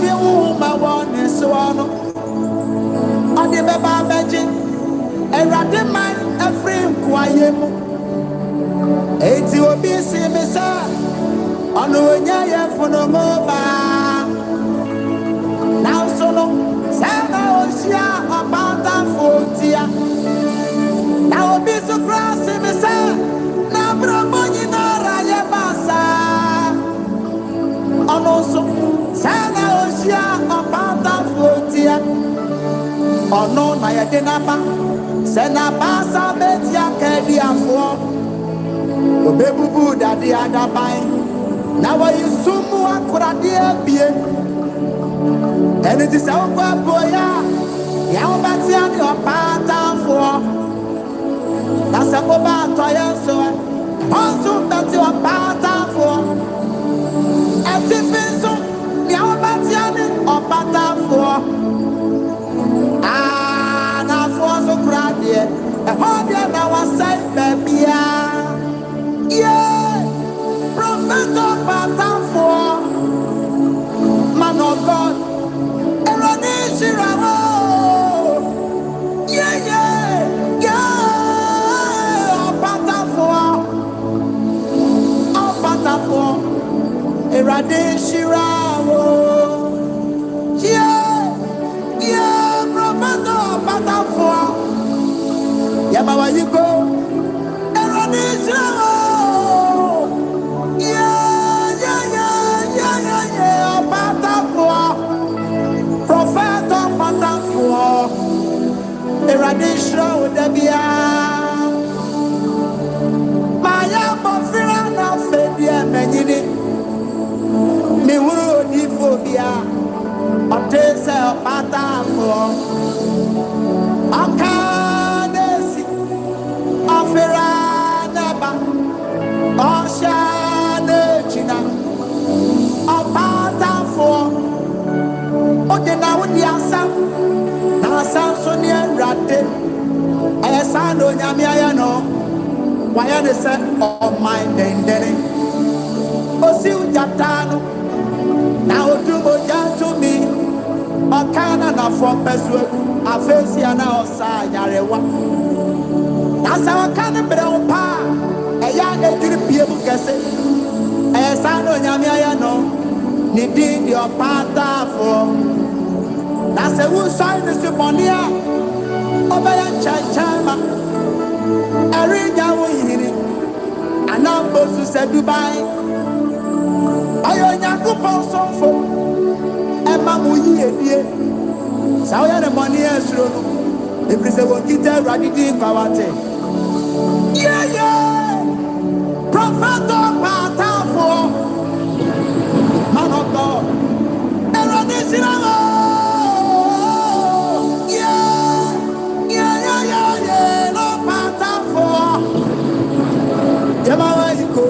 the woman one is one. On the Baba Magic, a random man, a frame quiet. 80 will be seen, sir. On the way for the mobile. Now, so no, Santa Osia about that 40. Now, will be so crossy, sir. Now, Bromoni, no, Rayabasa. On also, Santa Osia about that 40. Oh no, my dinaba. Sena basa betia kedia for. Obebubu dadi adabai. Now I sumu akuradia bie. And it is our boya. Yawabatia ni opata for. That's a boba toya so. Also that's your opata for. And if it's so, Yawabatia ni opata for. So proud, yeah. I hope you know I say, baby, yeah. Prophet of Patafor, man of God, Eronishiramo, yeah, yeah, yeah. Patafor, Eronishiramo, yeah, yeah. Prophet of Patafor. Yeah, but where you go? Yeah. Patafor, prophet of Patafor, Eradisha with the Bia. Maya Bofira na Fabia Menini, me would be phobia, or Tessa Patafor. Afiranaba, Oshane China, Opatafor, Odina with the Assam, Nasamsonia Rate, Ayasano Yamiano, why are they said of my dendene? Osiu Jatano, now do Moja to me, Okana na from Peswe, Afesia now Yarewa. That's our kind of brown pa. A young aged people guess it. A son of Yamiano, Nidin your Patafor. That's a wood sign of Siponia. Obey Chama. A ring away in it. And now both to say goodbye. I own Yakupo so for Emma Muyi. So I had the money as you. If it's a one guitar, Radidi Pawate. Yeah. Prophet of Patafor, man of God. Eronisiramo. Yeah. No Patafor. Yamawaiko.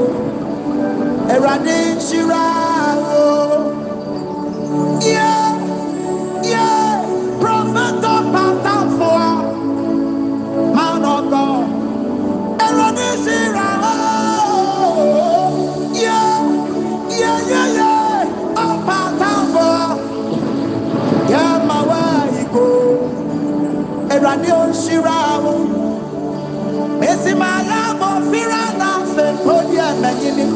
Eronisiramo. Yeah. Prophet of Patafor, man of God. Yeah. Opatafor. Yeah, my way go. Eranion Shiramo. Messi Malamo Firana Fepodia Magini.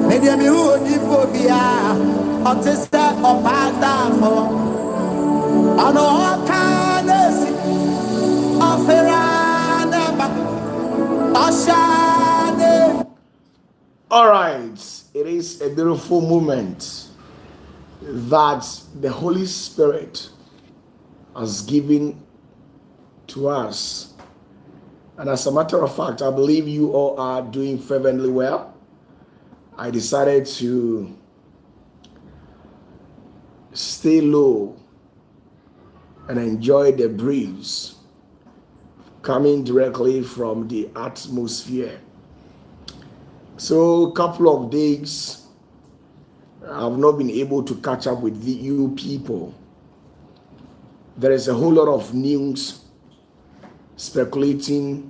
Medium you phobia. Otista Opatafor. On all kindness. All right, it is a beautiful moment that the Holy Spirit has given to us. And as a matter of fact, I believe you all are doing fervently well. I decided to stay low and enjoy the breeze coming directly from the atmosphere. So a couple of days I've not been able to catch up with you people. There is a whole lot of news speculating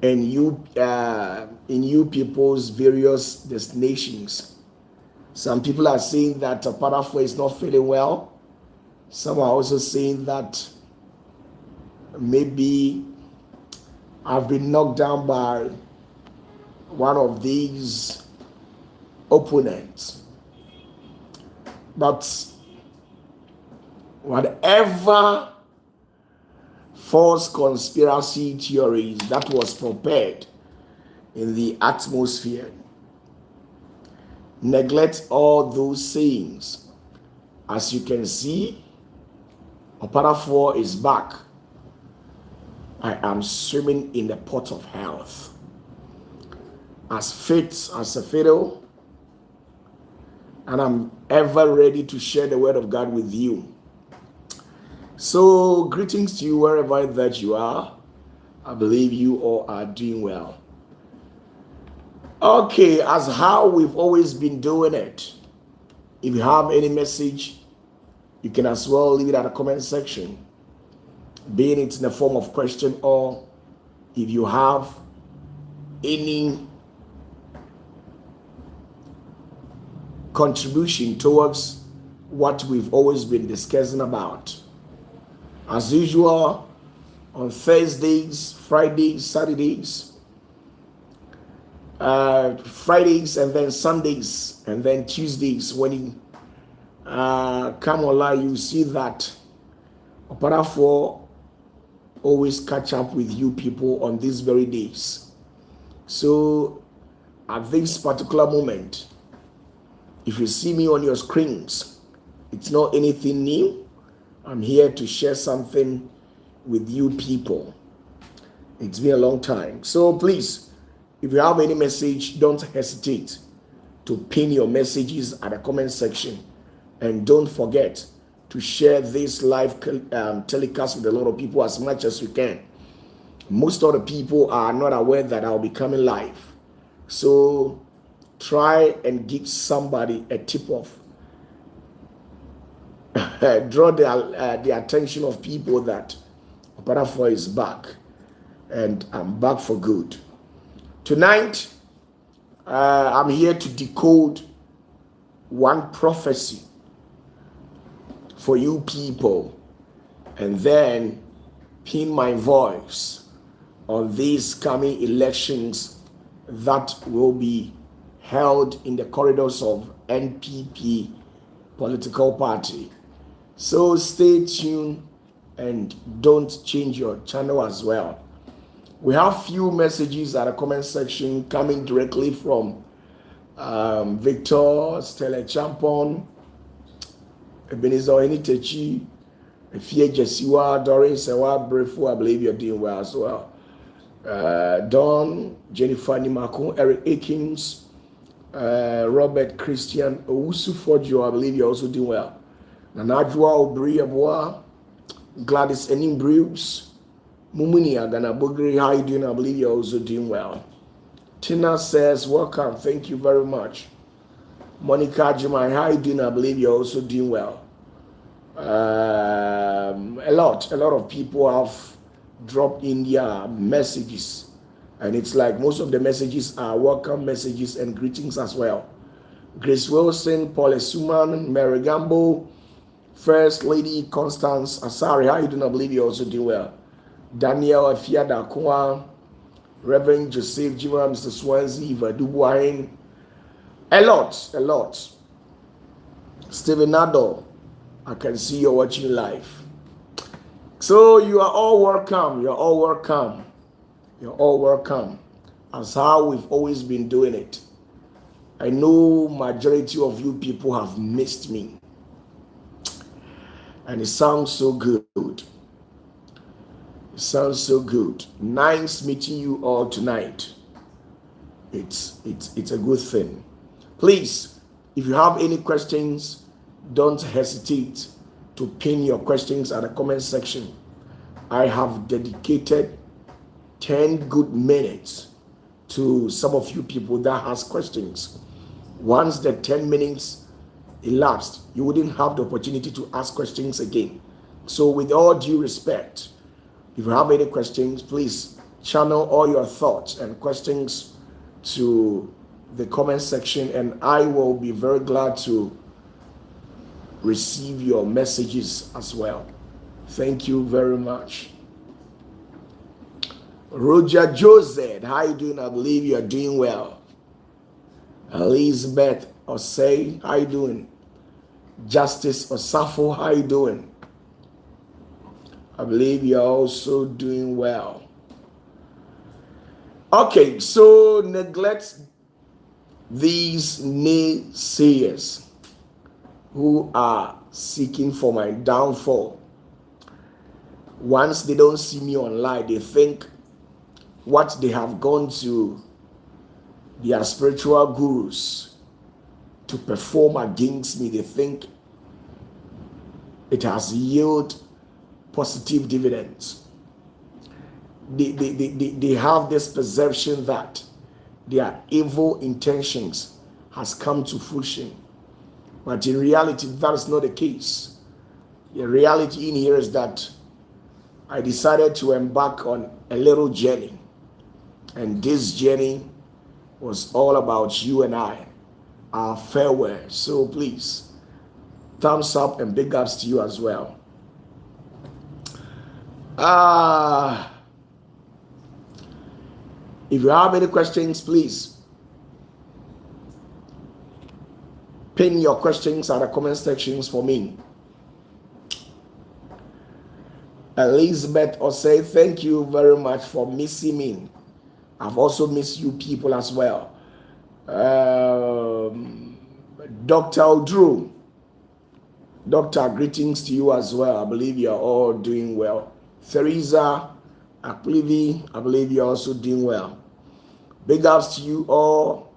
in you people's various destinations Some people are saying that OPATAFUOR is not feeling well. Some are also saying that maybe I've been knocked down by one of these opponents. But whatever false conspiracy theories that was prepared in the atmosphere, neglect all those sayings. As you can see, OPATAFUOR is back. I am swimming in the pot of health, as fit as a fiddle, and I'm ever ready to share the word of God with you. So greetings to you wherever that you are. I believe you all are doing well. Okay, as how we've always been doing it, if you have any message, you can as well leave it at the comment section, being it in the form of question, or if you have any contribution towards what we've always been discussing about. As usual, on Thursdays, Fridays, Saturdays, Fridays, and then Sundays, and then Tuesdays, when you come online, you see that OPATAFUOR always catch up with you people on these very days. So at this particular moment, if you see me on your screens, it's not anything new. I'm here to share something with you people. It's been a long time. So please, if you have any message, don't hesitate to pin your messages at the comment section. And don't forget to share this live telecast with a lot of people as much as you can. Most of the people are not aware that I'll be coming live. So try and give somebody a tip off. Draw the attention of people that OPATAFUOR is back, and I'm back for good. Tonight, I'm here to decode one prophecy for you people, and then pin my voice on these coming elections that will be held in the corridors of NPP political party. So stay tuned and don't change your channel as well. We have few messages at the comment section coming directly from Victor, Stella Champon, Ebenezer Enitechi, Efie Jesiwa, Doris Ewa Brefu. I believe you're doing well as well. Don, Jennifer Nimako, Eric Akins, Robert Christian Owusu Fojo, I believe you're also doing well. Nanajwa Obri Abua, Gladys Enin Bruce, Mumuni Agana Bogri, how you doing? I believe you're also doing well. Tina says, welcome, thank you very much. Monica Jumai, how you doing? I believe you're also doing well. A lot of people have dropped in their messages, and it's like most of the messages are welcome messages and greetings as well. Grace Wilson, Paul Suman, Mary Gambo, First Lady Constance Asari, how you doing? I believe you're also doing well. Daniel Afiada Kwa, Reverend Joseph Jima, Mr. Swansea, Eva Dubuain. A lot. Stephen Nado, I can see you're watching live. So you are all welcome. You're all welcome. As how we've always been doing it. I know majority of you people have missed me. And it sounds so good. Nice meeting you all tonight. It's a good thing. Please, if you have any questions, don't hesitate to pin your questions at the comment section. I have dedicated 10 good minutes to some of you people that has questions. Once the 10 minutes elapsed, you wouldn't have the opportunity to ask questions again. So with all due respect, if you have any questions, please channel all your thoughts and questions to the comment section, and I will be very glad to receive your messages as well. Thank you very much. Roger Joseph, how you doing? I believe you are doing well. Elizabeth Osei, how you doing? Justice Osafo, how you doing? I believe you are also doing well. Okay, so neglect these naysayers who are seeking for my downfall. Once they don't see me online, they think what they have gone to their spiritual gurus to perform against me, they think it has yielded positive dividends. They have this perception that their evil intentions has come to fruition. But in reality, that is not the case. The reality in here is that I decided to embark on a little journey. And this journey was all about you and I, our farewell. So please, thumbs up and big ups to you as well. If you have any questions, please pin your questions at the comment sections for me. Elizabeth Osei, thank you very much for missing me. I've also missed you people as well. Dr. Odru, Doctor, greetings to you as well. I believe you're all doing well. Theresa Aklivi, I believe you're also doing well. Big ups to you all.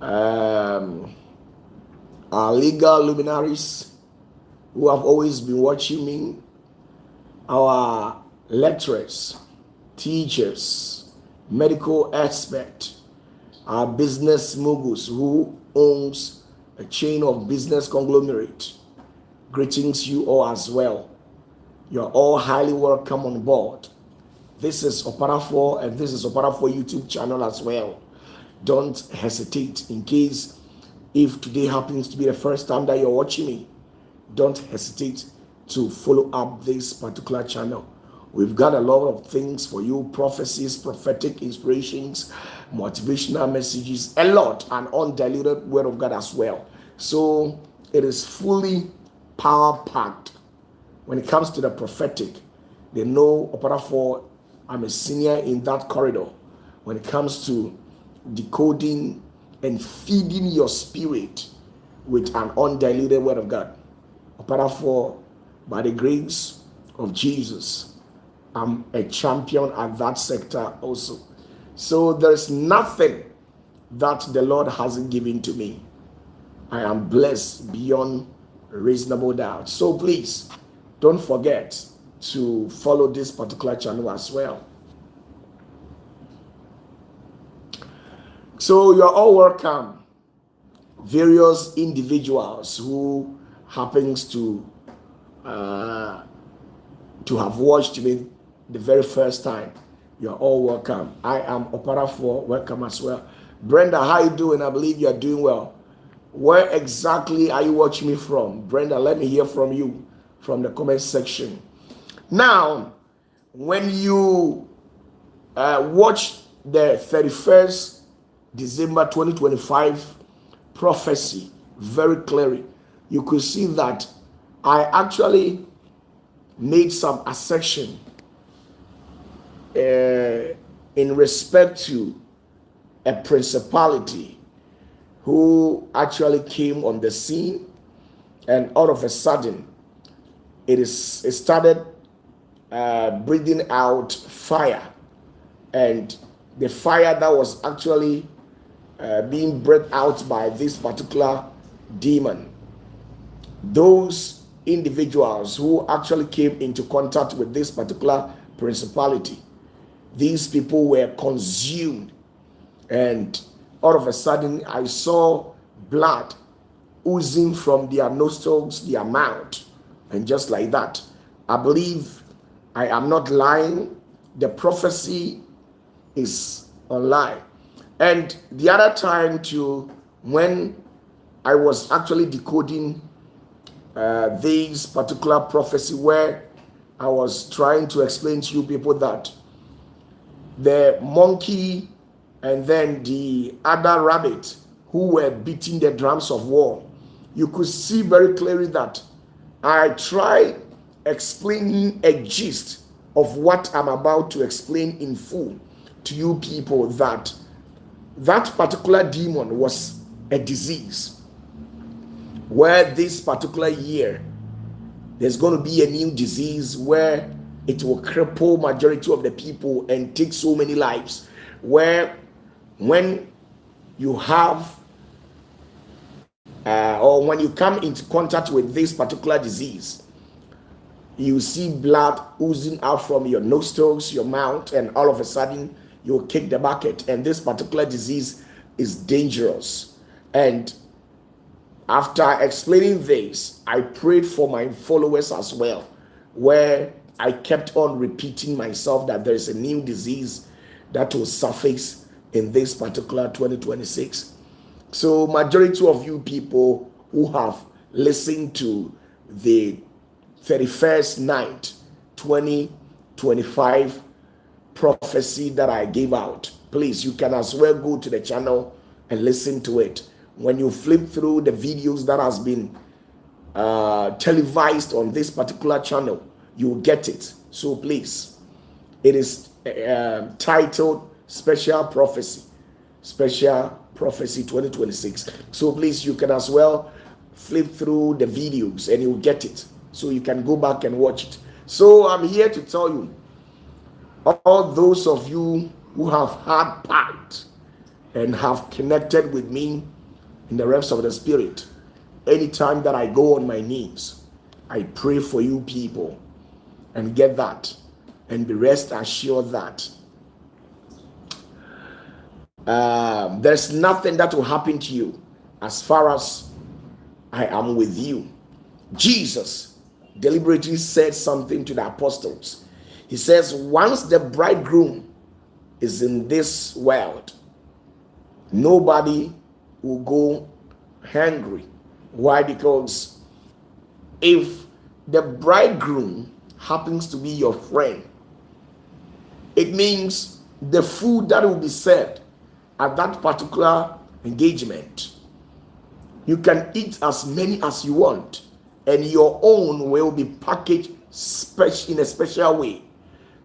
Our legal luminaries who have always been watching me. Our lecturers, teachers, medical experts, our business moguls who owns a chain of business conglomerate. Greetings to you all as well. You're all highly welcome on board. This is OPATAFUOR, and this is OPATAFUOR YouTube channel as well. Don't hesitate, in case if today happens to be the first time that you're watching me, don't hesitate to follow up this particular channel. We've got a lot of things for you: prophecies, prophetic inspirations, motivational messages, a lot, and undiluted word of God as well. So it is fully power packed. When it comes to the prophetic, they know OPATAFUOR, I'm a senior in that corridor. When it comes to decoding and feeding your spirit with an undiluted word of God, OPATAFUOR, by the grace of Jesus, I'm a champion at that sector also. So there's nothing that the Lord hasn't given to me. I am blessed beyond reasonable doubt. So please, don't forget to follow this particular channel as well. So you're all welcome. Various individuals who happens to have watched me the very first time, you're all welcome. I am OPATAFUOR, welcome as well. Brenda, how you doing? I believe you're doing well. Where exactly are you watching me from? Brenda, let me hear from you from the comment section. Now, when you watch the 31st December 2025 prophecy very clearly, you could see that I actually made some assertion in respect to a principality who actually came on the scene, and all of a sudden it started breathing out fire, and the fire that was actually being breathed out by this particular demon, those individuals who actually came into contact with this particular principality, these people were consumed, and all of a sudden I saw blood oozing from their nostrils, their mouth, and just like that, I believe I am not lying. The prophecy is online. And the other time too, when I was actually decoding this particular prophecy, where I was trying to explain to you people that the monkey and then the other rabbit who were beating the drums of war, you could see very clearly that I tried explaining a gist of what I'm about to explain in full to you people, that that particular demon was a disease, where this particular year there's going to be a new disease where it will cripple majority of the people and take so many lives, where when you have or when you come into contact with this particular disease, you see blood oozing out from your nostrils, your mouth, and all of a sudden you kick the bucket. And this particular disease is dangerous. And after explaining this, I prayed for my followers as well, where I kept on repeating myself that there is a new disease that will surface in this particular 2026. So majority of you people who have listened to the 31st night 2025 prophecy that I gave out, please, you can as well go to the channel and listen to it. When you flip through the videos that has been televised on this particular channel, you will get it. So please, it is titled Special Prophecy 2026. So please, you can as well flip through the videos and you'll get it. So you can go back and watch it. So I'm here to tell you, all those of you who have had part and have connected with me in the realms of the spirit, anytime that I go on my knees, I pray for you people, and get that, and be rest assured that there's nothing that will happen to you as far as I am with you. Jesus deliberately said something to the apostles. He says, once the bridegroom is in this world, nobody will go hungry. Why? Because if the bridegroom happens to be your friend, it means the food that will be served at that particular engagement, you can eat as many as you want, and your own will be packaged in a special way.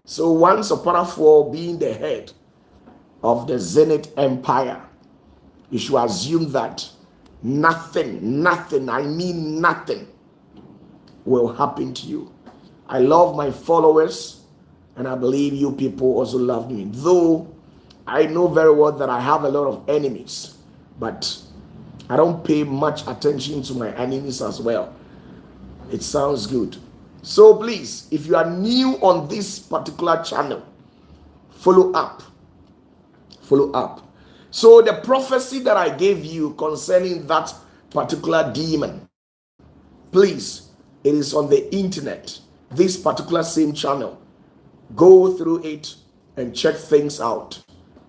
So once OPATAFUOR being the head of the Zenith Empire, you should assume that nothing, I mean nothing, will happen to you. I love my followers, and I believe you people also love me. Though I know very well that I have a lot of enemies, but I don't pay much attention to my enemies as well. It sounds good. So please, if you are new on this particular channel, follow up. So the prophecy that I gave you concerning that particular demon, please, it is on the internet, this particular same channel. Go through it and check things out.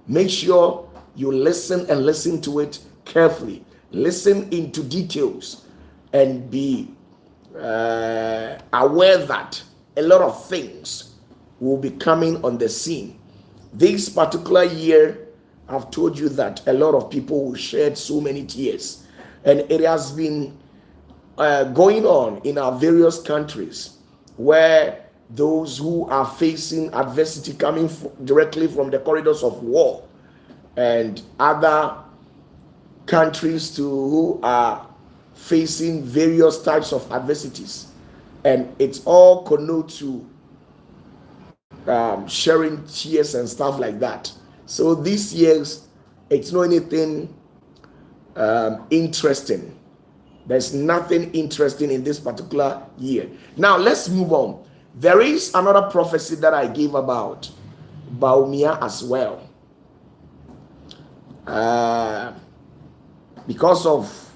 Make sure you listen to it carefully. Listen into details and be aware that a lot of things will be coming on the scene. This particular year, I've told you that a lot of people will shed so many tears, and it has been going on in our various countries, where those who are facing adversity coming directly from the corridors of war, and other countries too who are facing various types of adversities, and it's all connoted to sharing tears and stuff like that. So this year's, it's not anything interesting. There's nothing interesting in this particular year. Now let's move on. There is another prophecy that I gave about Baumia as well. Because of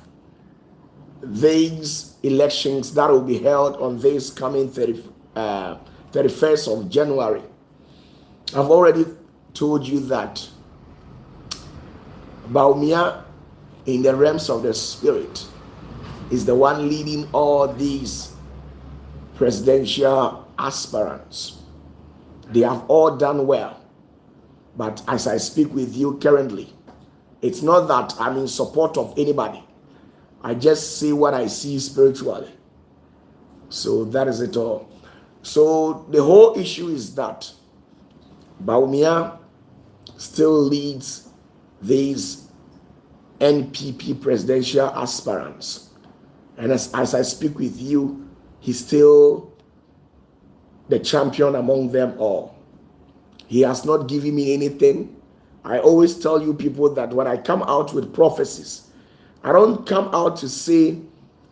these elections that will be held on this coming 31st of January, I've already told you that Baumia, in the realms of the spirit, is the one leading all these presidential aspirants. They have all done well. But as I speak with you currently, it's not that I'm in support of anybody. I just see what I see spiritually. So that is it all. So the whole issue is that Baumia still leads these NPP presidential aspirants. And as I speak with you, he's still the champion among them all. He has not given me anything. I always tell you people that when I come out with prophecies, I don't come out to say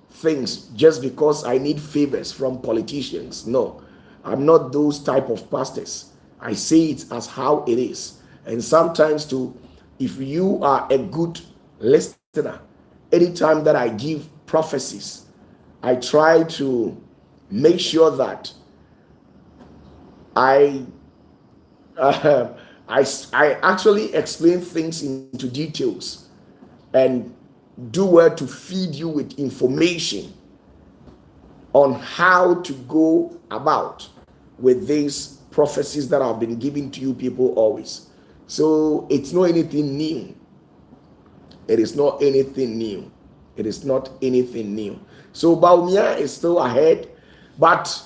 things just because I need favors from politicians. No, I'm not those type of pastors. I say it as how it is. And sometimes too, if you are a good listener, anytime that I give prophecies, I try to make sure that I actually explain things into details and do well to feed you with information on how to go about with these prophecies that have been given to you people always. So it's not anything new. It is not anything new. It is not anything new. So Baumia is still ahead, but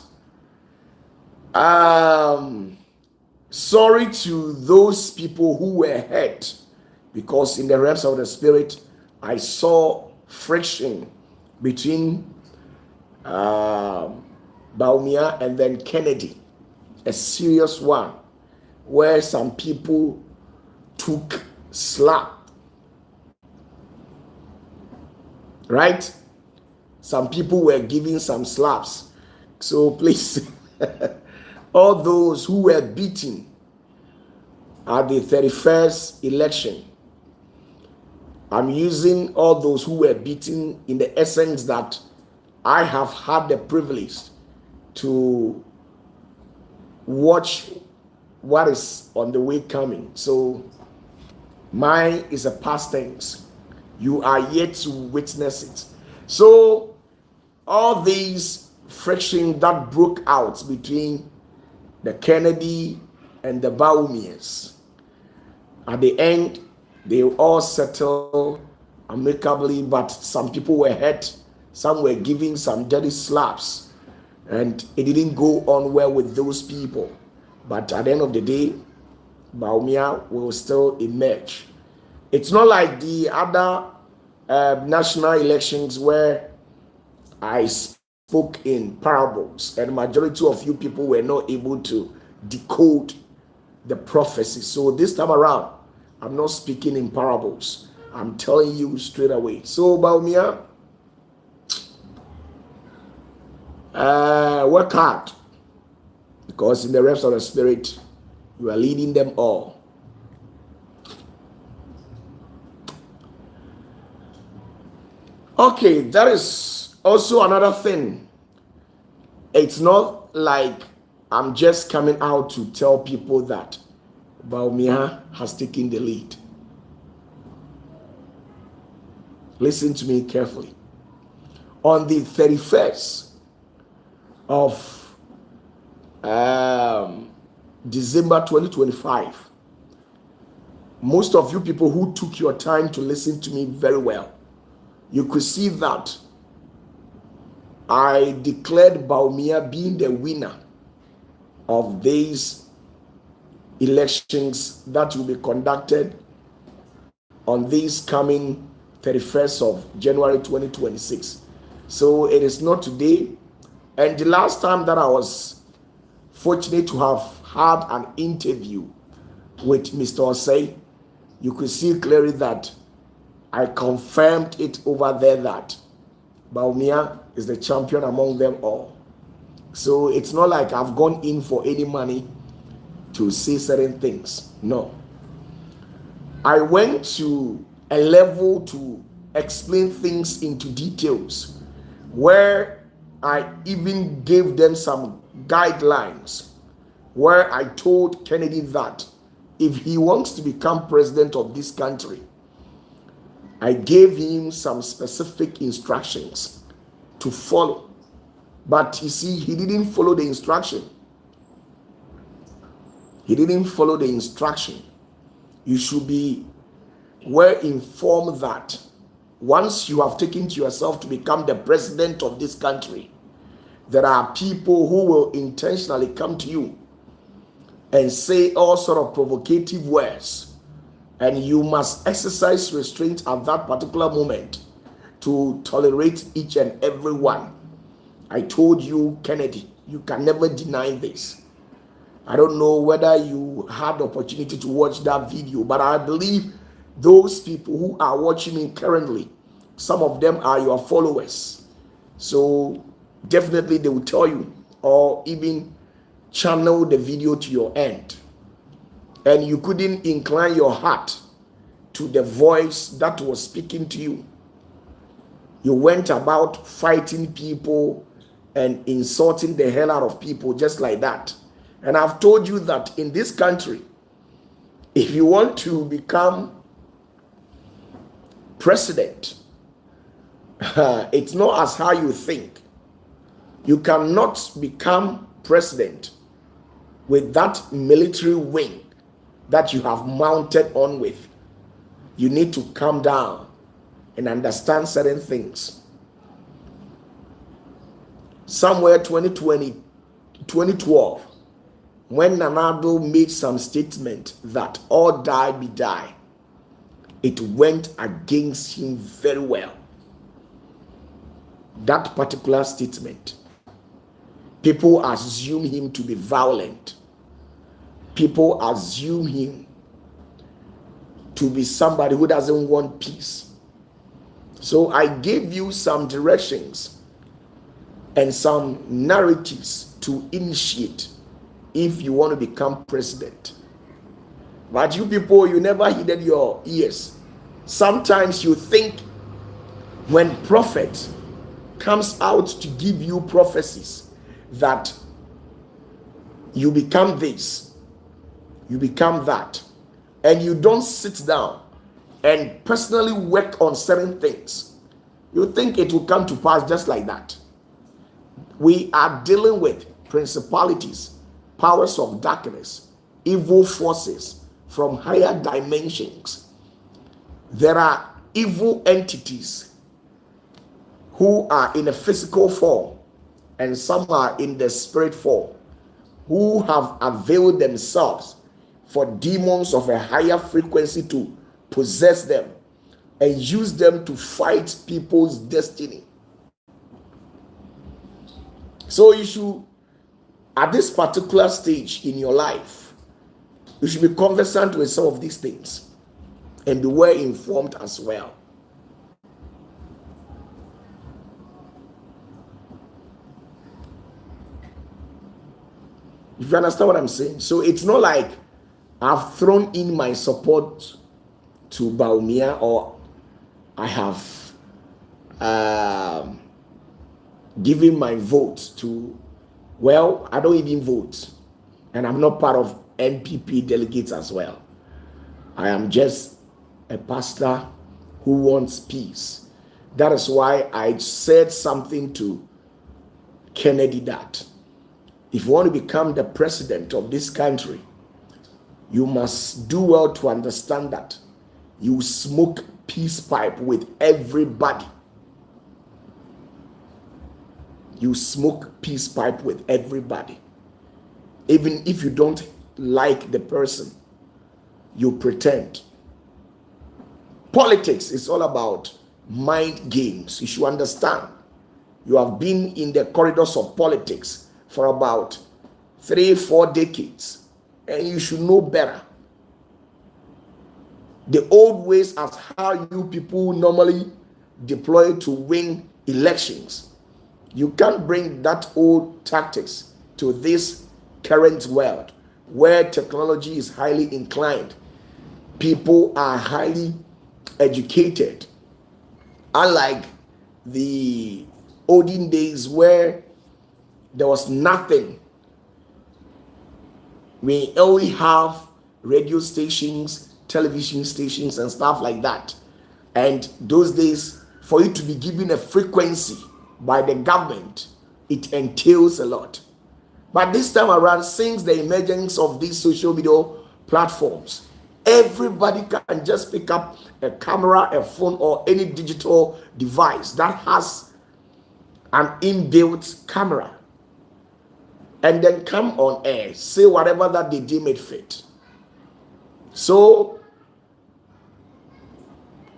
sorry to those people who were hurt, because in the realms of the spirit, I saw friction between Baumia and then Kennedy, a serious one, where some people took slap. Right? Some people were giving some slaps. So please, all those who were beaten at the 31st election, I'm using all those who were beaten in the essence that I have had the privilege to watch what is on the way coming. So mine is a past tense. You are yet to witness it. So all these friction that broke out between the Kennedy and the Baumians, at the end, they all settled amicably, but some people were hurt. Some were giving some dirty slaps, and it didn't go on well with those people. But at the end of the day, Baumia will still emerge. It's not like the other national elections where I spoke in parables, and the majority of you people were not able to decode the prophecy. So this time around, I'm not speaking in parables. I'm telling you straight away. So Baumia, work hard, because in the realms of the spirit, you are leading them all. Okay, that is also another thing. It's not like I'm just coming out to tell people that Baumia has taken the lead. Listen to me carefully. On the 31st of December 2025, most of you people who took your time to listen to me very well, you could see that I declared Baumia being the winner of these elections that will be conducted on this coming 31st of January 2026. So it is not today. And the last time that I was fortunate to have had an interview with Mr. Osei, you could see clearly that I confirmed it over there that Baumia is the champion among them all. So it's not like I've gone in for any money to say certain things. No. I went to a level to explain things into details where I even gave them some guidelines, where I told Kennedy that if he wants to become president of this country, I gave him some specific instructions to follow. But you see, he didn't follow the instruction. He didn't follow the instruction. You should be well informed that once you have taken to yourself to become the president of this country, there are people who will intentionally come to you and say all sort of provocative words, and you must exercise restraint at that particular moment to tolerate each and every one. I told you, Kennedy, you can never deny this. I don't know whether you had the opportunity to watch that video, but I believe those people who are watching me currently, some of them are your followers. So definitely they will tell you, or even channel the video to your end. And you couldn't incline your heart to the voice that was speaking to you. You went about fighting people and insulting the hell out of people just like that. And I've told you that in this country, if you want to become president, it's not as how you think. You cannot become president with that military wing that you have mounted on with. You need to calm down and understand certain things. Somewhere 2012, when Nanado made some statement that all die be die, it went against him very well. That particular statement, people assume him to be violent. People assume him to be somebody who doesn't want peace. So I gave you some directions and some narratives to initiate if you want to become president. But you people, you never heeded your ears. Sometimes you think when prophet comes out to give you prophecies that you become this, you become that, and you don't sit down and personally work on certain things, you think it will come to pass just like that. We are dealing with principalities, powers of darkness, evil forces from higher dimensions. There are evil entities who are in a physical form, and some are in the spirit form, who have availed themselves for demons of a higher frequency to possess them and use them to fight people's destiny. So you should, at this particular stage in your life, you should be conversant with some of these things and be well informed as well. If you understand what I'm saying. So it's not like I've thrown in my support to Baumia, or I have given my vote to, well, I don't even vote, and I'm not part of NPP delegates as well. I am just a pastor who wants peace. That is why I said something to Kennedy that if you want to become the president of this country, you must do well to understand that you smoke peace pipe with everybody. You smoke peace pipe with everybody. Even if you don't like the person, you pretend. Politics is all about mind games. You should understand. You have been in the corridors of politics for about 3-4 decades, and you should know better. The old ways as how you people normally deploy to win elections, you can't bring that old tactics to this current world where technology is highly inclined. People are highly educated, unlike the olden days where there was nothing. We only have radio stations, television stations, and stuff like that. And those days, for you to be given a frequency by the government, it entails a lot. But this time around, since the emergence of these social media platforms, everybody can just pick up a camera, a phone, or any digital device that has an inbuilt camera, and then come on air, say whatever that they deem it fit. So,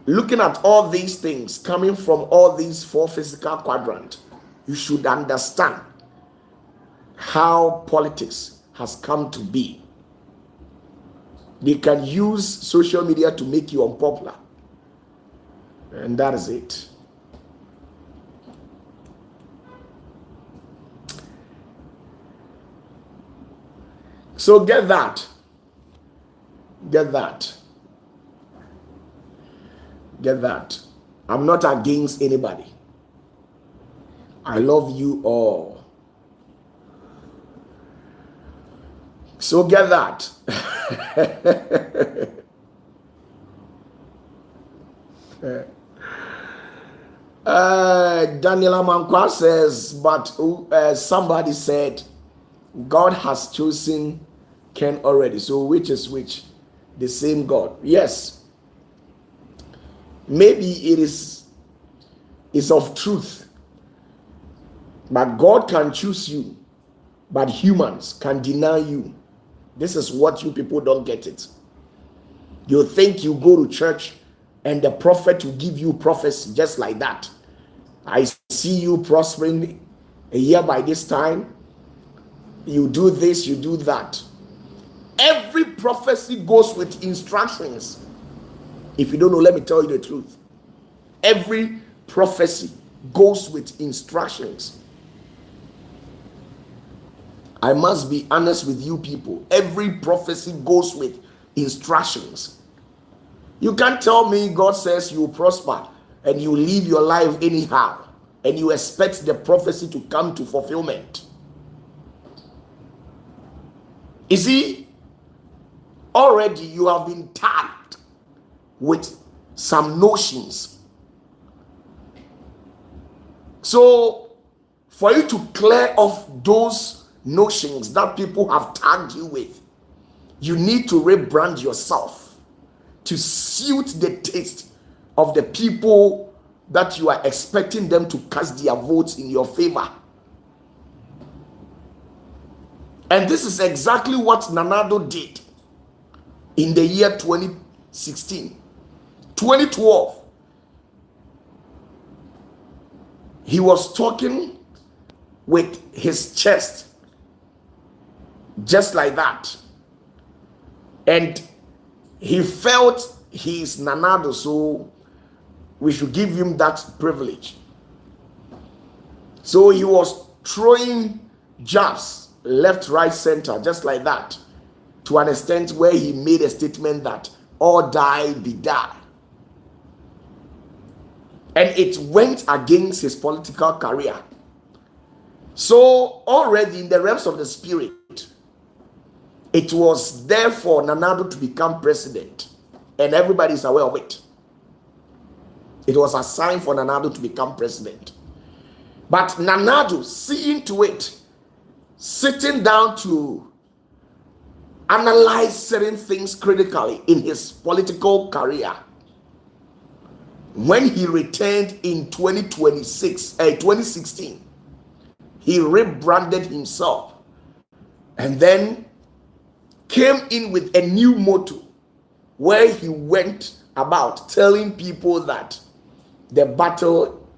looking at all these things coming from all these four physical quadrants, you should understand how politics has come to be. They can use social media to make you unpopular, and that is it. So get that. I'm not against anybody. I love you all. So get that. Daniela Mankwa says, but somebody said God has chosen Ken already. So which is which? The same God. Yes. Maybe it's of truth. But God can choose you, but humans can deny you. This is what you people don't get it. You think you go to church and the prophet will give you prophecy just like that. I see you prospering a year by this time. You do this, you do that. Every prophecy goes with instructions. If you don't know, let me tell you the truth. Every prophecy goes with instructions. I must be honest with you people. Every prophecy goes with instructions. You can't tell me God says you will prosper and you live your life anyhow and you expect the prophecy to come to fulfillment. You see, already you have been tagged with some notions. So, for you to clear off those notions that people have tagged you with, you need to rebrand yourself to suit the taste of the people that you are expecting them to cast their votes in your favor. And this is exactly what Nanado did in the year 2016. 2012, he was talking with his chest just like that, and he felt he is Nanado, so we should give him that privilege. So he was throwing jabs left, right, center, just like that, to an extent where he made a statement that all die be die. And it went against his political career. So already in the realms of the spirit, it was there for Nanado to become president, and everybody is aware of it. It was a sign for Nanado to become president. But Nanado, seeing to it, sitting down to analyze certain things critically in his political career, when he returned in 2016, he rebranded himself and then came in with a new motto where he went about telling people that the battle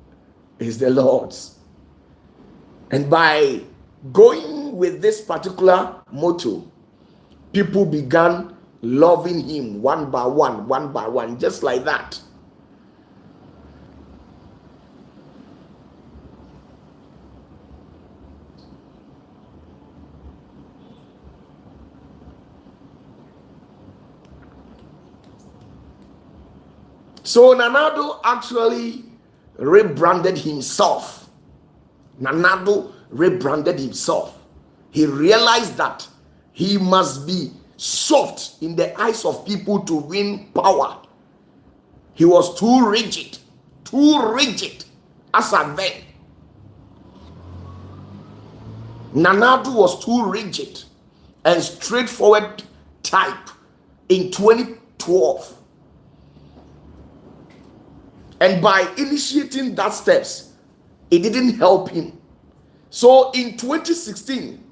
is the Lord's. And by going with this particular motto, people began loving him one by one, just like that. So Nanado actually rebranded himself. He realized that he must be soft in the eyes of people to win power. He was too rigid as at then. Nana Addo was too rigid and straightforward type in 2012. And by initiating that steps, it didn't help him. So in 2016,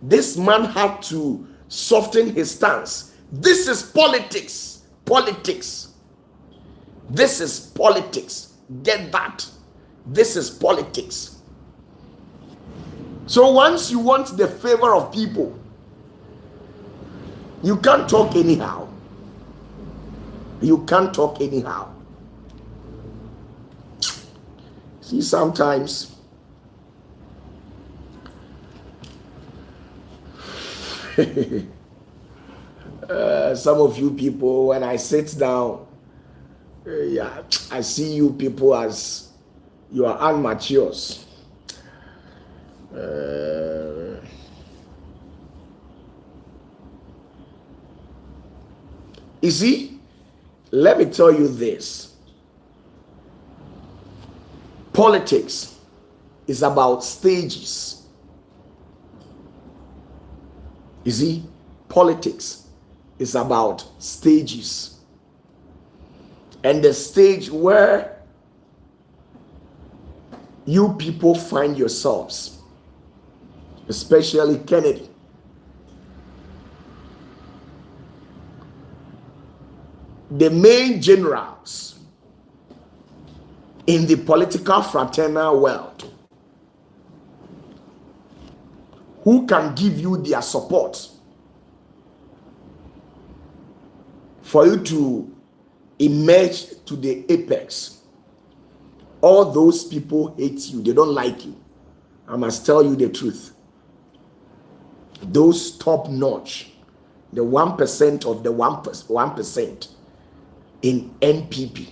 this man had to soften his stance. This is politics. Politics. This is politics. Get that. This is politics. So once you want the favor of people, you can't talk anyhow. You can't talk anyhow. See, sometimes some of you people, when I sit down, I see you people as you are unmatures. You see, let me tell you this. Politics is about stages. You see, politics is about stages. And the stage where you people find yourselves, especially Kennedy, the main generals in the political fraternal world who can give you their support for you to emerge to the apex. All those people hate you. They don't like you. I must tell you the truth. Those top notch, the 1% of the 1% in NPP,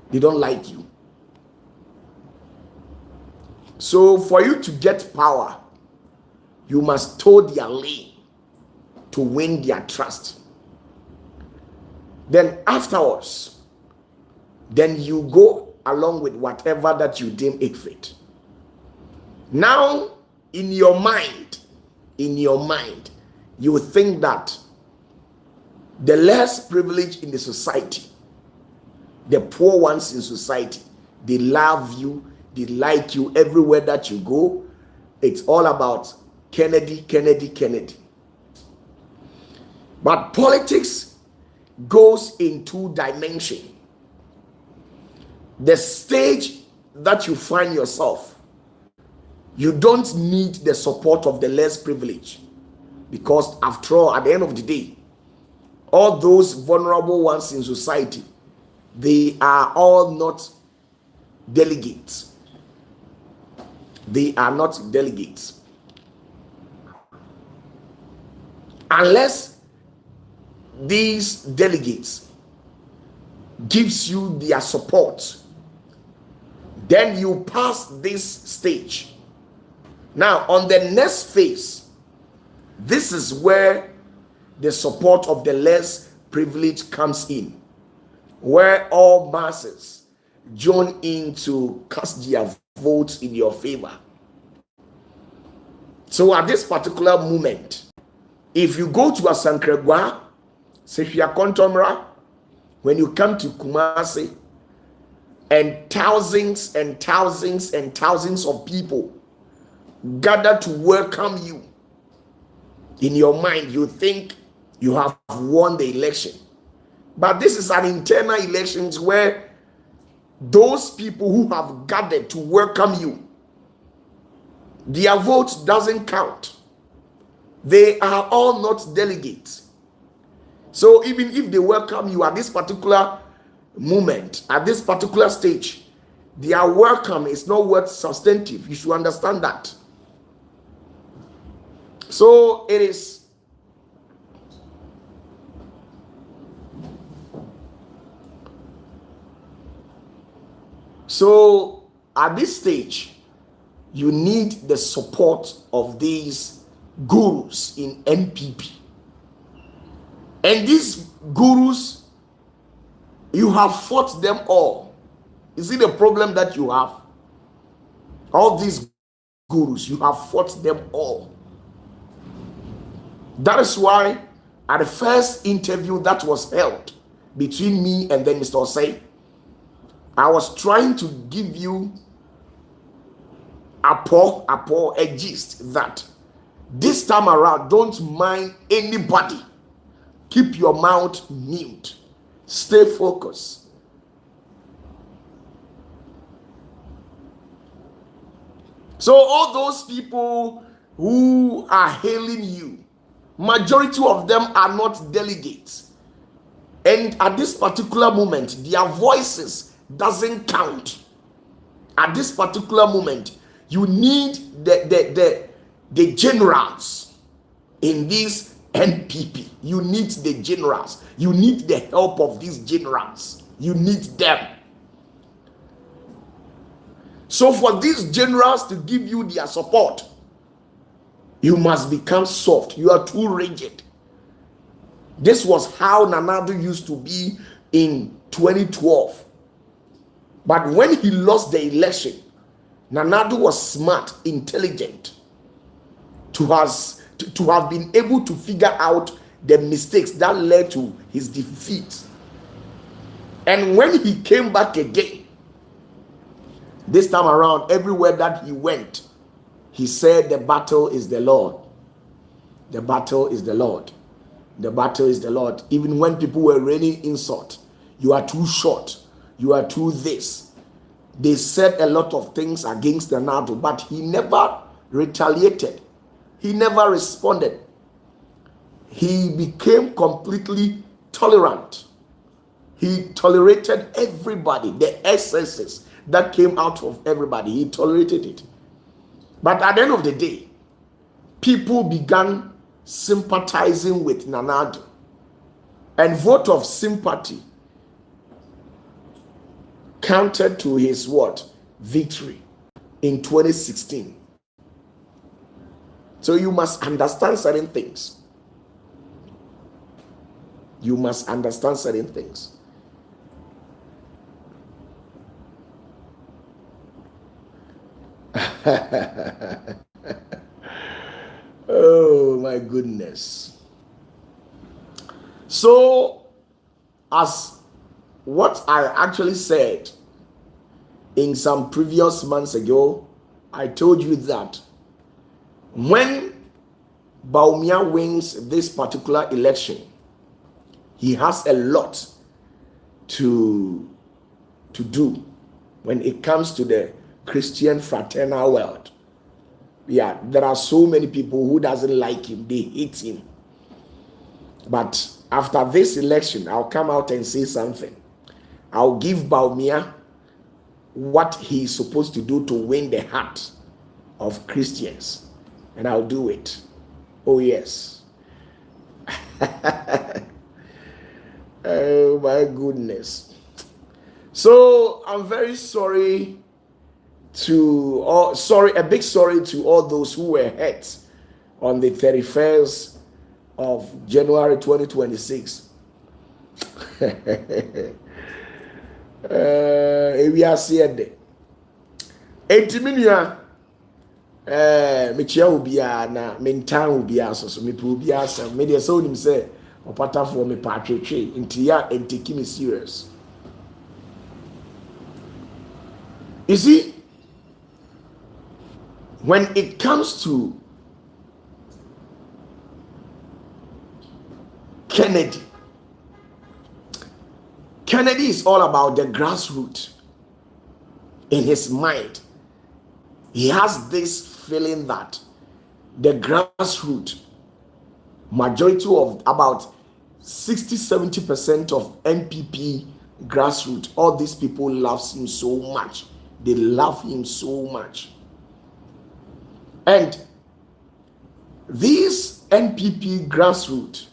they don't like you. So for you to get power, you must toe their lane to win their trust. Then afterwards, then you go along with whatever that you deem it fit. Now, in your mind, you think that the less privileged in the society, the poor ones in society, they love you, they like you everywhere that you go. It's all about Kennedy, Kennedy, Kennedy. But politics goes in two dimensions. The stage that you find yourself, you don't need the support of the less privileged, because after all, at the end of the day, all those vulnerable ones in society, they are all not delegates. They are not delegates. Unless these delegates gives you their support, then you pass this stage. Now, on the next phase, this is where the support of the less privileged comes in, where all masses join in to cast their votes in your favor. So at this particular moment, if you go to Asankregwa, Sefia Kontomra, when you come to Kumasi, and thousands and thousands and thousands of people gather to welcome you, in your mind you think you have won the election. But this is an internal elections where those people who have gathered to welcome you, their vote doesn't count. They are all not delegates. So even if they welcome you at this particular moment, at this particular stage, their welcome is not worth substantive. You should understand that. So it is. So at this stage, you need the support of these gurus in NPP. And these gurus, you have fought them all. Is it a problem that you have? All these gurus, you have fought them all. That is why at the first interview that was held between me and then Mr. Osei, I was trying to give you a gist that this time around, don't mind anybody. Keep your mouth mute. Stay focused. So all those people who are hailing you, majority of them are not delegates. And at this particular moment, their voices doesn't count. At this particular moment, you need the generals in this NPP. You need the generals. You need the help of these generals. You need them. So for these generals to give you their support, you must become soft. You are too rigid. This was how Nanado used to be in 2012. But when he lost the election, Nanado was smart, intelligent, to have been able to figure out the mistakes that led to his defeat. And when he came back again, this time around, everywhere that he went, he said, the battle is the Lord. The battle is the Lord. The battle is the Lord. Even when people were raining insult, you are too short, you are too this. They said a lot of things against Nanado, but he never retaliated. He never responded. He became completely tolerant. He tolerated everybody, the excesses that came out of everybody. He tolerated it. But at the end of the day, people began sympathizing with Nanado. And vote of sympathy counted to his what? Victory in 2016. So you must understand certain things. You must understand certain things. Oh my goodness. So, as what I actually said in some previous months ago, I told you that when Bawumia wins this particular election, he has a lot to do when it comes to the Christian fraternal world. Yeah, there are so many people who doesn't like him, they hate him. But after this election, I'll come out and say something. I'll give Bawumia what he's supposed to do to win the heart of Christians, and I'll do it. Oh yes. Oh my goodness. So I'm very sorry a big sorry to all those who were hurt on the 31st of January 2026. We are seeing Entiminua mechia ubia na mentan ubia so me pu ubia sa me de so nim say OPATAFUOR me pa twetwe ntia entiki me serious. You see, when it comes to Kennedy is all about the grassroots. In his mind, he has this feeling that the grassroots, majority of about 60-70% of NPP grassroots, all these people loves him so much. They love him so much. And these NPP grassroots,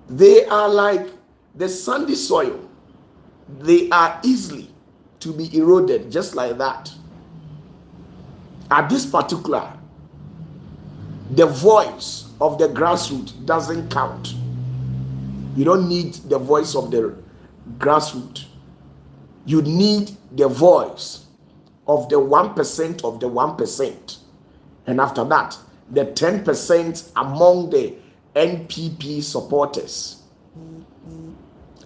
they are like the sandy soil. They are easily to be eroded just like that. At this particular, the voice of the grassroots doesn't count. You don't need the voice of the grassroots. You need the voice of the 1% of the 1%. And after that, the 10% among the NPP supporters.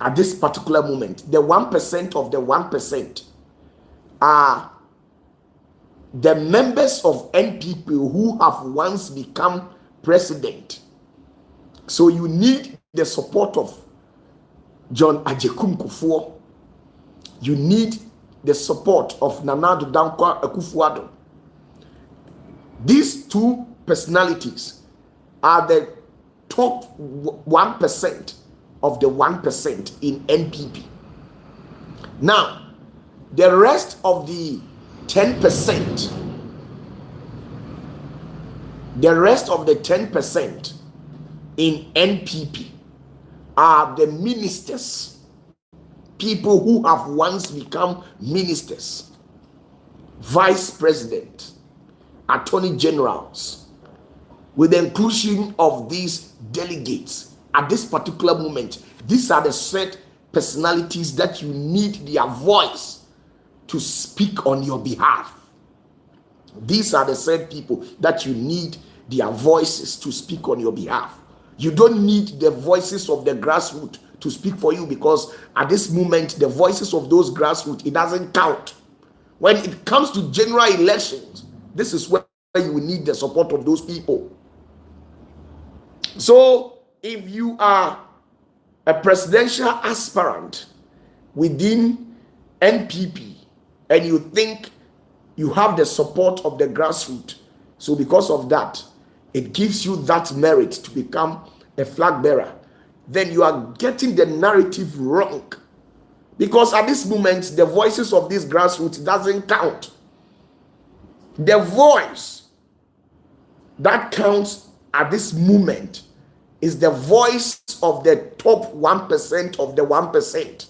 At this particular moment, the 1% of the 1% are the members of NPP who have once become president. So you need the support of John Agyekum Kufuor. You need the support of Nana Addo Dankwa Akufo-Addo. These two personalities are the top 1% of the 1% in NPP. Now, the rest of the 10%, in NPP are the ministers, people who have once become ministers, vice president, attorney generals, with the inclusion of these delegates. At this particular moment, these are the set personalities that you need their voice to speak on your behalf. These are the said people that you need their voices to speak on your behalf. You don't need the voices of the grassroots to speak for you, because at this moment, the voices of those grassroots, it doesn't count. When it comes to general elections, this is where you will need the support of those people. So, if you are a presidential aspirant within NPP and you think you have the support of the grassroots, so because of that, it gives you that merit to become a flag bearer, then you are getting the narrative wrong. Because at this moment, the voices of these grassroots doesn't count. The voice that counts at this moment is the voice of the top 1% of the 1%,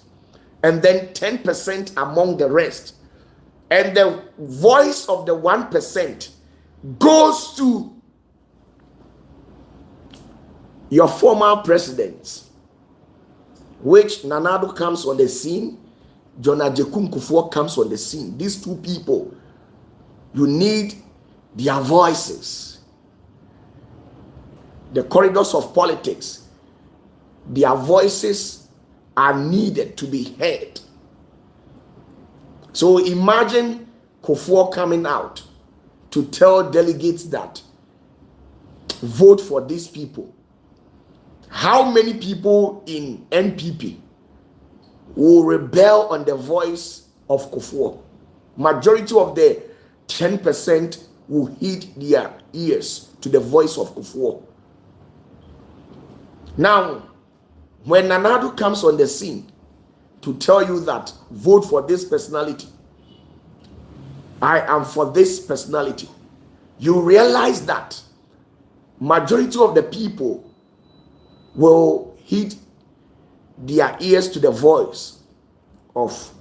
and then 10% among the rest. And the voice of the 1% goes to your former presidents, which Nana Addo comes on the scene, John Agyekum Kufuor comes on the scene. These two people, you need their voices. The corridors of politics, their voices are needed to be heard. So imagine Kufuor coming out to tell delegates that vote for these people. How many people in NPP will rebel on the voice of Kufuor? Majority of the 10% will heed their ears to the voice of Kufuor. Now, when Nana Addo comes on the scene to tell you that vote for this personality, I am for this personality, you realize that majority of the people will heed their ears to the voice of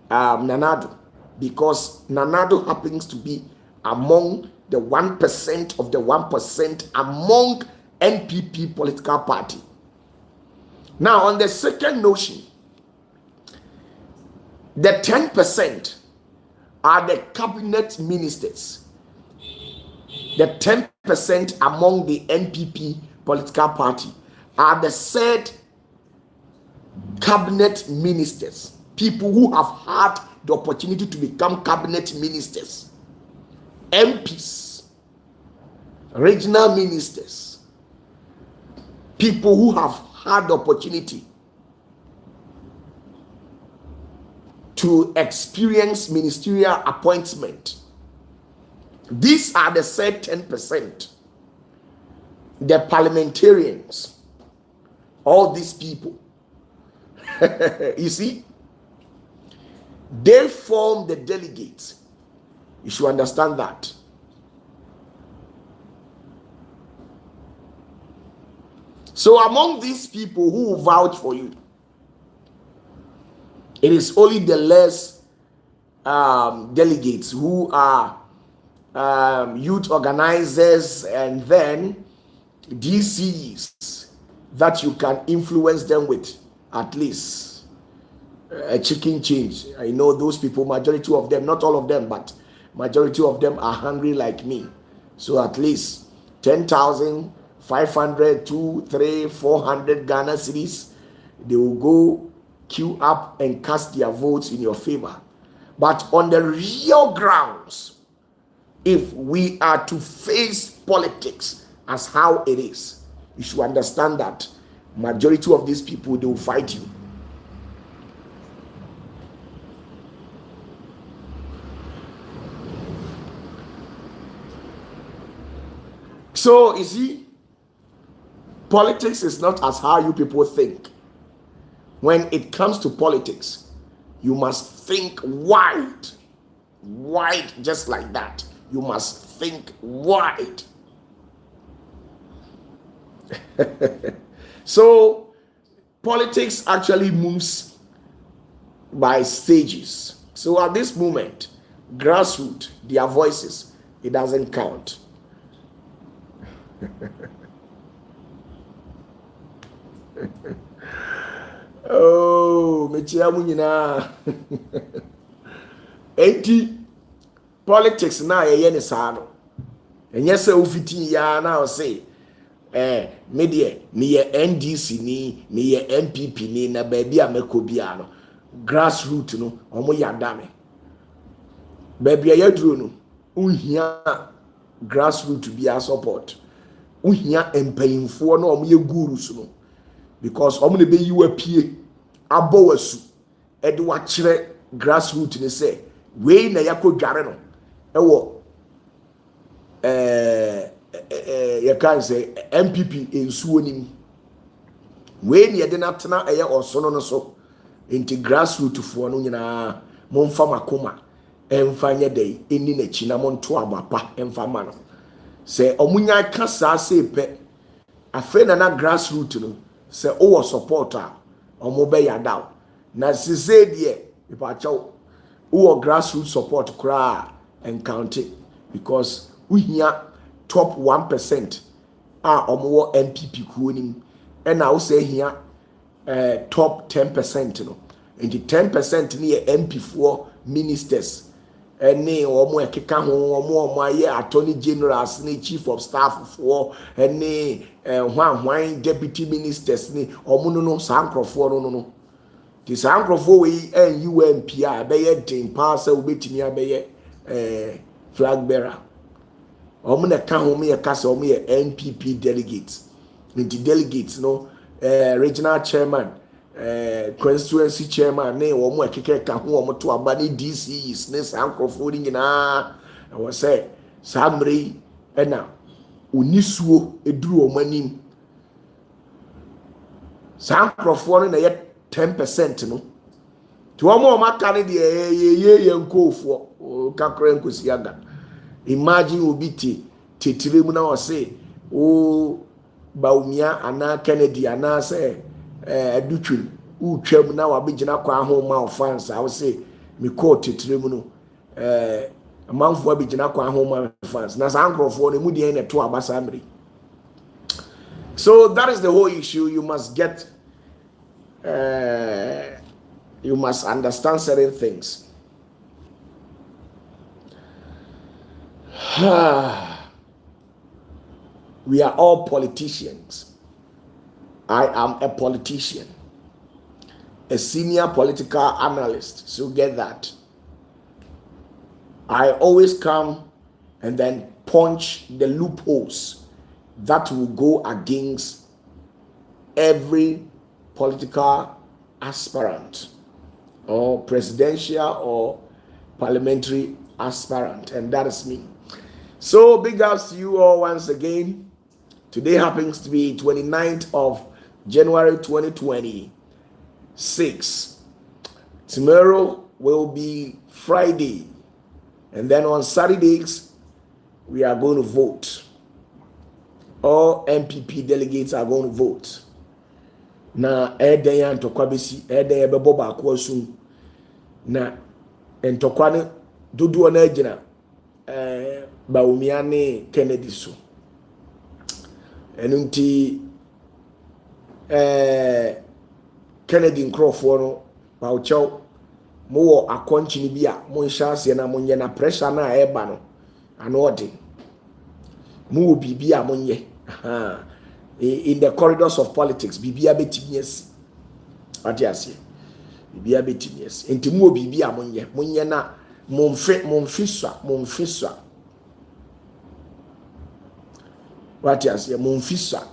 Nana Addo, because Nana Addo happens to be among the 1% of the 1% among NPP political party. Now, on the second notion, the 10% are the cabinet ministers. The 10% among the NPP political party are the said cabinet ministers, people who have had the opportunity to become cabinet ministers, MPs, regional ministers, people who have had the opportunity to experience ministerial appointment. These are the said 10%. The parliamentarians, all these people, you see, they form the delegates. You should understand that. So among these people who will vouch for you, it is only the less delegates who are youth organizers and then DCs, that you can influence them with at least a chicken change. I know those people, majority of them, not all of them, but majority of them are hungry like me. So at least 10,000, 500, 2, 3, 400 Ghana cedis, they will go queue up and cast their votes in your favor. But on the real grounds, if we are to face politics as how it is, you should understand that majority of these people, they will fight you. So you see, politics is not as how you people think. When it comes to politics, you must think wide, just like that. You must think wide. So politics actually moves by stages. So at this moment, grassroots, their voices, it doesn't count. Oh, mechiamunyina. 80 politics na ye ne saa no. Enye se ofiti ya na o say me de me ye NDC ni, me ye MPP ni na ba bia mekobia no. Grassroots no omo yada me. Ba bia ya duro no, unhia grassroots bia support. Unhia empayinfo no omo ye gurus no. Because omo ne be yi wa pie abo wasu e de wa kire grassroots ni say we na yakodware no ewo you can say MPP ensuo nim we na de na tena eye osono no so into grassroots fo no nyina momfa makoma emfanye dey eni na chi na monto abapa emfa ma no say omunya kasa say pe afa na grassroots no say o supporter omo be yada na sise de ipa chaw o grassroots support kra and count it because we here top 1% omo MPP kuonim and now say here top 10% no and the 10% near MP4 ministers and omo ekeka ho omo aye attorney generals ni chief of staff for and hwan deputy ministers ni omo no sankrofo no the sankrofo we UMP a be ye den pass obetimi abeye flag bearer omo na ka ho me ye kasa omo ye NPP delegates the delegates no regional chairman constituency chairman ne omo ekeke ka ho omo to aba ni DCs ne sankrofo ni nyina I was say samri ena onisuo eduru omo anim sankrofo no na ye 10% no to omo maka ne de ye nkofo kakra nkosi aga imagine obiti tetire mu na o say o baumia ana Kennedy ana say adutwim utwam na wabegina kwa ho ma offense I say me court tetire mu no amanfo abegina kwa ho ma offense na sankrofo no mu de ne to abasamri. So that is the whole issue. You must get you must understand certain things. We are all politicians. I am a politician, a senior political analyst. So get that. I always come and then punch the loopholes that will go against every political aspirant or presidential or parliamentary aspirant, and that is me. So big ups to you all once again. Today happens to be 29th of January 2026. Tomorrow will be Friday, and then on Saturdays we are going to vote. All MPP delegates are going to vote. Na edeya ntokwa besi edeya bebo ba ko asum na ntokwa ne dodo na agina Baumia ne Kennedy so enunti Kennedy Crawford no paucho mo akwanchini bi a mo nhyase na mo nye na pressure na eba no ano ode mo bibi a mo nye in the corridors of politics bibi abetimi asi ade ase bibi abetimi asi enti mo bibi a mo nye na mo mfe swa wate ase mo mfi swa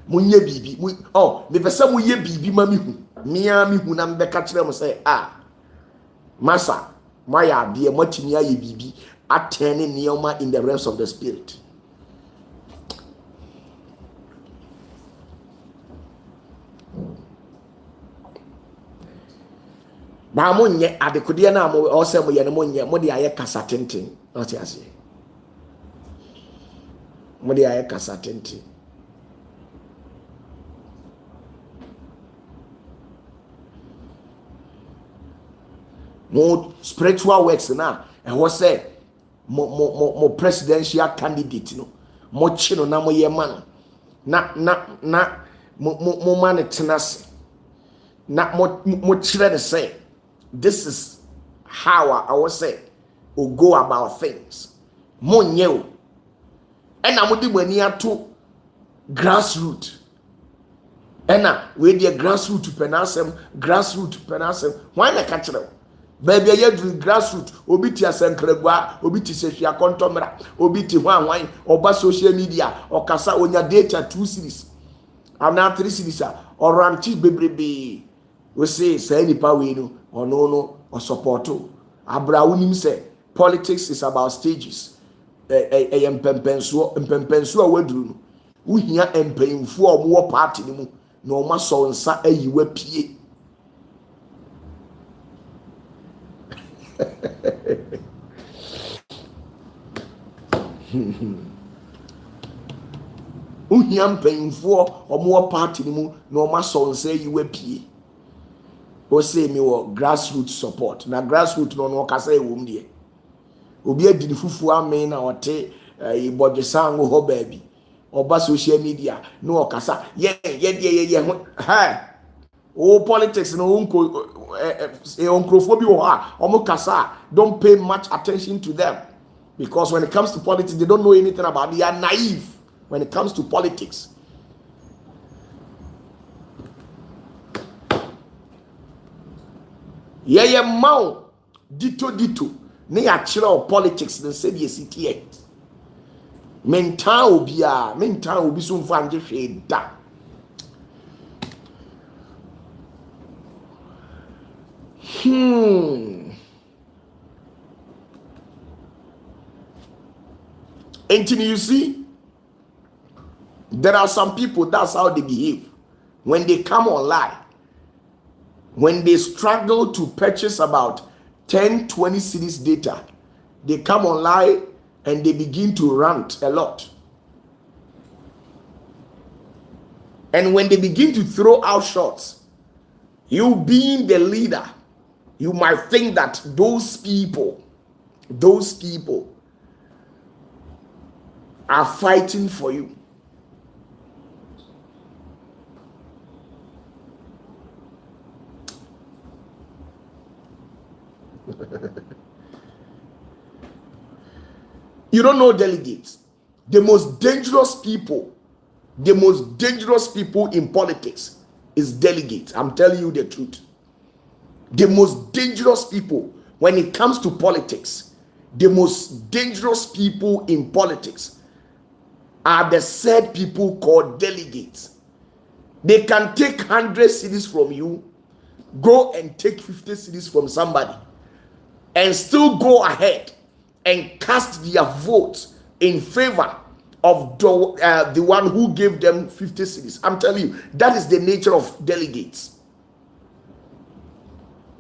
munye bibi me pese mu ye bibi ma mihu mia mihu na mbeka kire mo say masa maya ade matimi aye bibi atene neoma in the realms of the spirit. Na monye adekode na mo o se mo ye no monye mo de aye kasa tenten wate ase mo de aye kasa tenten. More spiritual works na and what say more presidential candidate no more chino na mo ye man na mo man tenase na mo chire de say this is how I will say or go about things mo nyeo ena mo di mani ato grassroots ena we dey grassroots penasem why na catch them. Baby, you do grassroots, obiti asenkragwa, obiti sefia kontomera, obiti hwan, oba social media, or kasa onya data 2 series. I'm now 3 series, or ranchi bebrebe. We say nipa we no, or no, or supporto. Abra unim say, politics is about stages. Empempensuo wadru. Uhia empemfuo mo party ni mu, no ma so nsa ayiwa pie. Uhiam painful or more party no ma son say you were pie. O say me wo grassroots support. Na grassroots no kasa e wom de. Obi adi fufu amen na ote ibodwe sango ho baby. Oba social media no kasa ye ha. Oh, politics no onkrofobia kasa don't pay much attention to them because when it comes to politics they don't know anything about it. They are naive when it comes to politics. Yeah mau dito ne ya kire politics then say the city mental obi so mfa anje hwe da. And you see, there are some people, that's how they behave. When they come online, when they struggle to purchase about 10, 20 cities data, they come online and they begin to rant a lot. And when they begin to throw out shots, you being the leader, you might think that those people are fighting for you. You don't know delegates. The most dangerous people in politics is delegates. I'm telling you the truth. The most dangerous people when it comes to politics, the most dangerous people in politics are the said people called delegates. They can take 100 cities from you, go and take 50 cities from somebody, and still go ahead and cast their vote in favor of the one who gave them 50 cities. I'm telling you, that is the nature of delegates.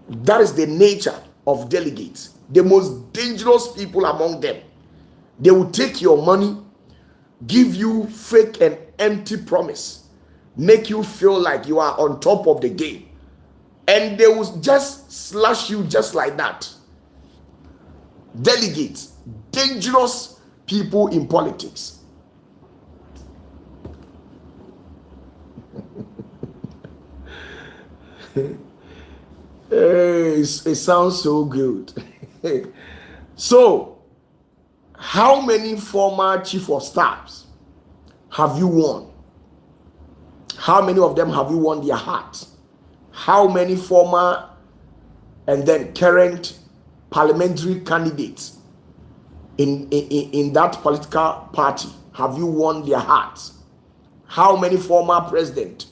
That is the nature of delegates. The most dangerous people among them. They will take your money, give you fake and empty promise, make you feel like you are on top of the game, and they will just slash you just like that. Delegates, dangerous people in politics. It sounds so good. So, how many former chief of staffs have you won? How many of them have you won their hearts? How many former and then current parliamentary candidates in that political party have you won their hearts? How many former presidents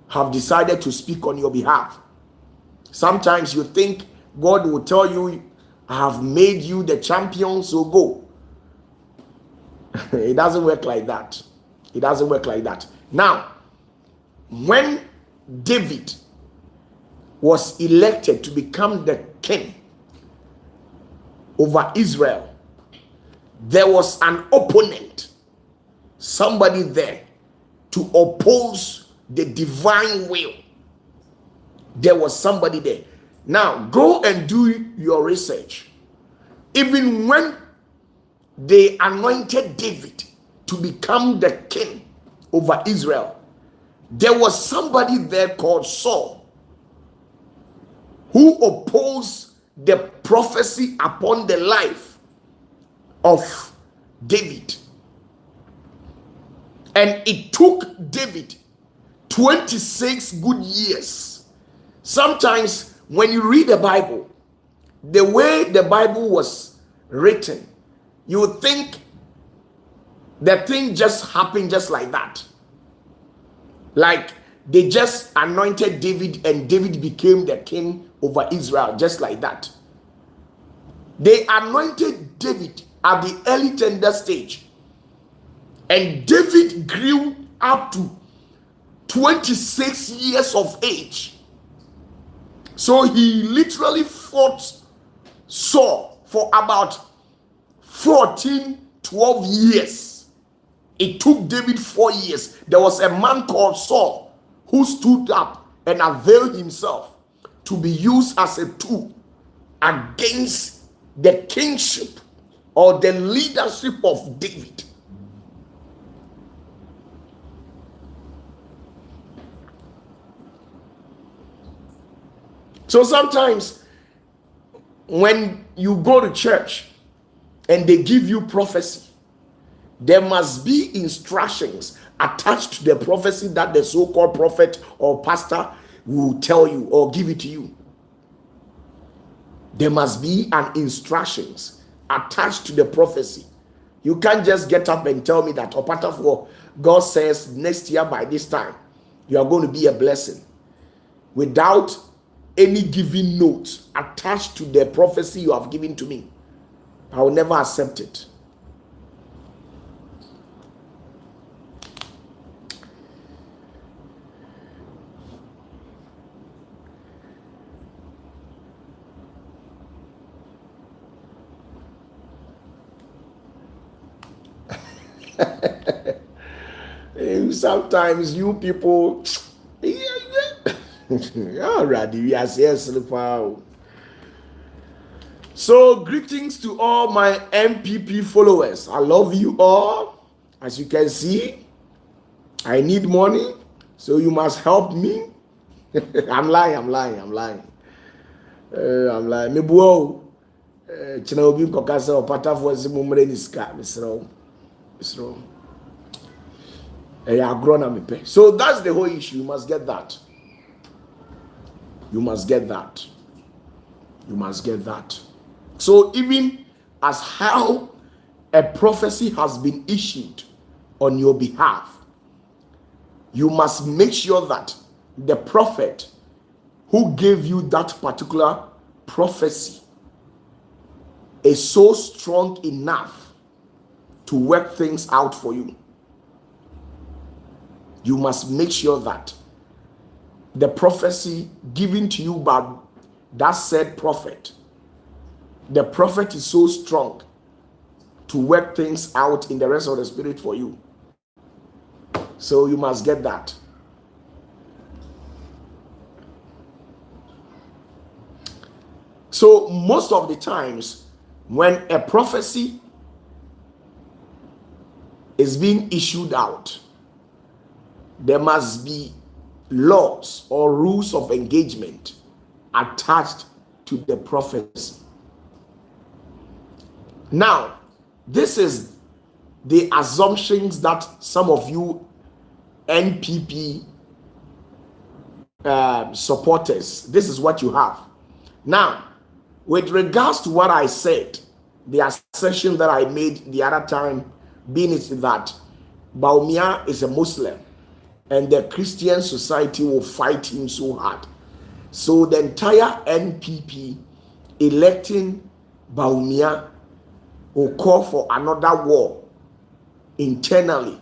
have decided to speak on your behalf? Sometimes you think God will tell you, I have made you the champion, so go. It doesn't work like that. It doesn't work like that. Now, when David was elected to become the king over Israel, there was an opponent, somebody there to oppose the divine will. There was somebody there. Now, go and do your research. Even when they anointed David to become the king over Israel, there was somebody there called Saul who opposed the prophecy upon the life of David. And it took David 26 good years. Sometimes when you read the Bible, the way the Bible was written, you would think the thing just happened just like that. Like they just anointed David and David became the king over Israel just like that. They anointed David at the early tender stage. And David grew up to 26 years of age. So he literally fought Saul for about 12 years. It took David 4 years. There was a man called Saul who stood up and availed himself to be used as a tool against the kingship or the leadership of David. So sometimes when you go to church and they give you prophecy, there must be instructions attached to the prophecy that the so-called prophet or pastor will tell you or give it to you. There must be an instructions attached to the prophecy. You can't just get up and tell me that OPATAFUOR, God says next year by this time you are going to be a blessing, without any given note attached to the prophecy you have given to me. I will never accept it. Sometimes you people, already we are serious. So greetings to all my MPP followers. I love you all. As you can see, I need money, so you must help me. I'm lying. Me buo. China obi kokasa OPATAFUOR zimumre niska misro. So that's the whole issue. You must get that. You must get that. So even as how a prophecy has been issued on your behalf, you must make sure that the prophet who gave you that particular prophecy is so strong enough to work things out for you. You must make sure that the prophecy given to you by that said prophet, the prophet is so strong to work things out in the rest of the spirit for you. So you must get that. So most of the times when a prophecy is being issued out, there must be laws or rules of engagement attached to the prophecy. Now, this is the assumptions that some of you NPP supporters, this is what you have. Now, with regards to what I said, the assertion that I made the other time being is that Bawumia is a Muslim and the Christian society will fight him so hard. So the entire NPP electing Bawumia will call for another war internally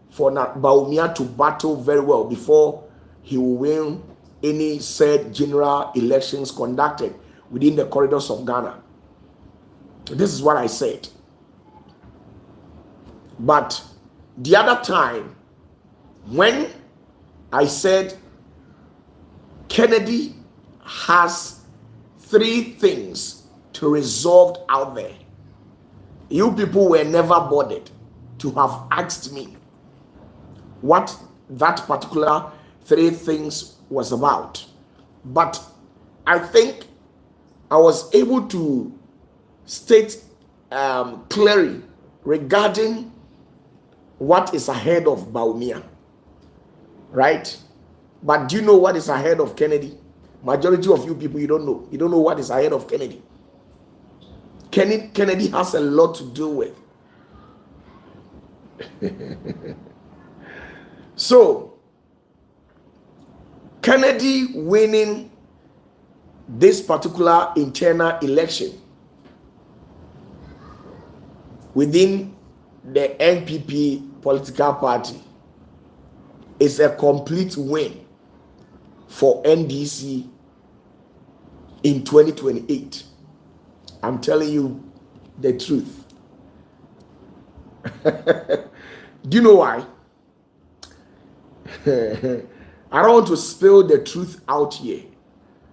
for Bawumia to battle very well before he will win any said general elections conducted within the corridors of Ghana. This is what I said. But the other time, when I said Kennedy has 3 things to resolve out there, you people were never bothered to have asked me what that particular 3 things was about. But I think I was able to state clearly regarding what is ahead of Bawumia, right? But do you know what is ahead of Kennedy? Majority of you people, you don't know. You don't know what is ahead of Kennedy. Kennedy has a lot to do with. So, Kennedy winning this particular internal election within the NPP political party is a complete win for NDC in 2028. I'm telling you the truth. Do you know why? I don't want to spill the truth out here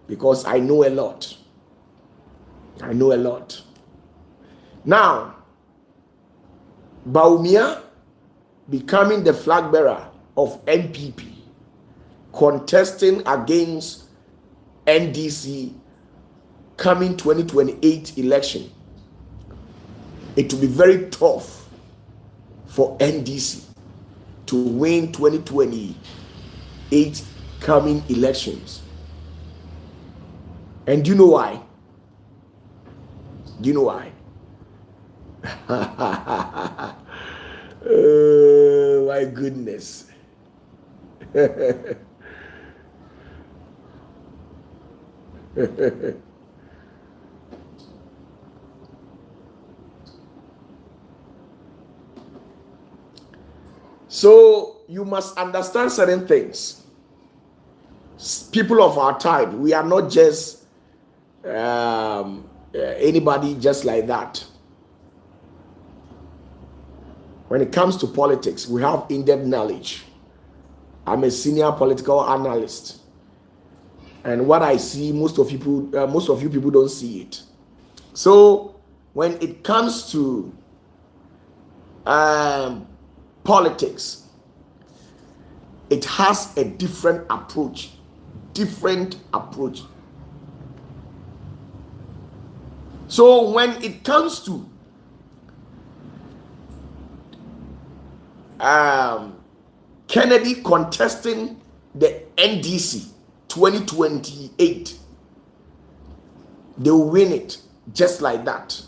because I know a lot. I know a lot. Now, Bawumia becoming the flag bearer of NPP, contesting against NDC coming 2028 election, it will be very tough for NDC to win 2028 coming elections. And do you know why? Do you know why? Oh my goodness. So you must understand certain things. People of our time, we are not just anybody just like that. When it comes to politics, we have in-depth knowledge. I'm a senior political analyst, and what I see, most of you people don't see it. So when it comes to politics, it has a different approach. So when it comes to Kennedy contesting the NDC 2028, they will win it just like that.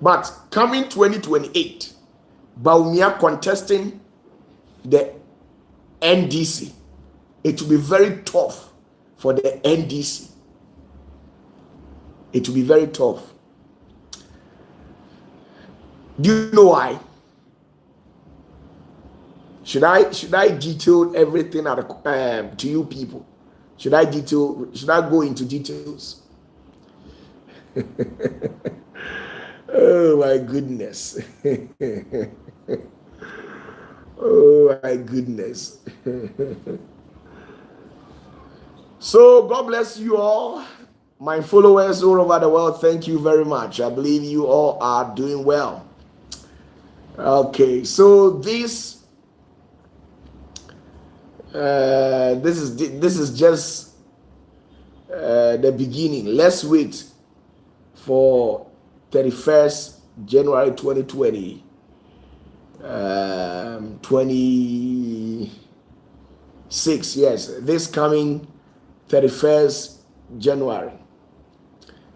But coming 2028, Bawumia contesting the NDC, it will be very tough for the NDC. It will be very tough. Do you know why? Should I detail everything to you people? Should I go into details? Oh my goodness. Oh my goodness. So God bless you all. My followers all over the world, thank you very much. I believe you all are doing well. Okay, so this This is just the beginning. Let's wait for 31st January 2020. 26, yes, this coming 31st January.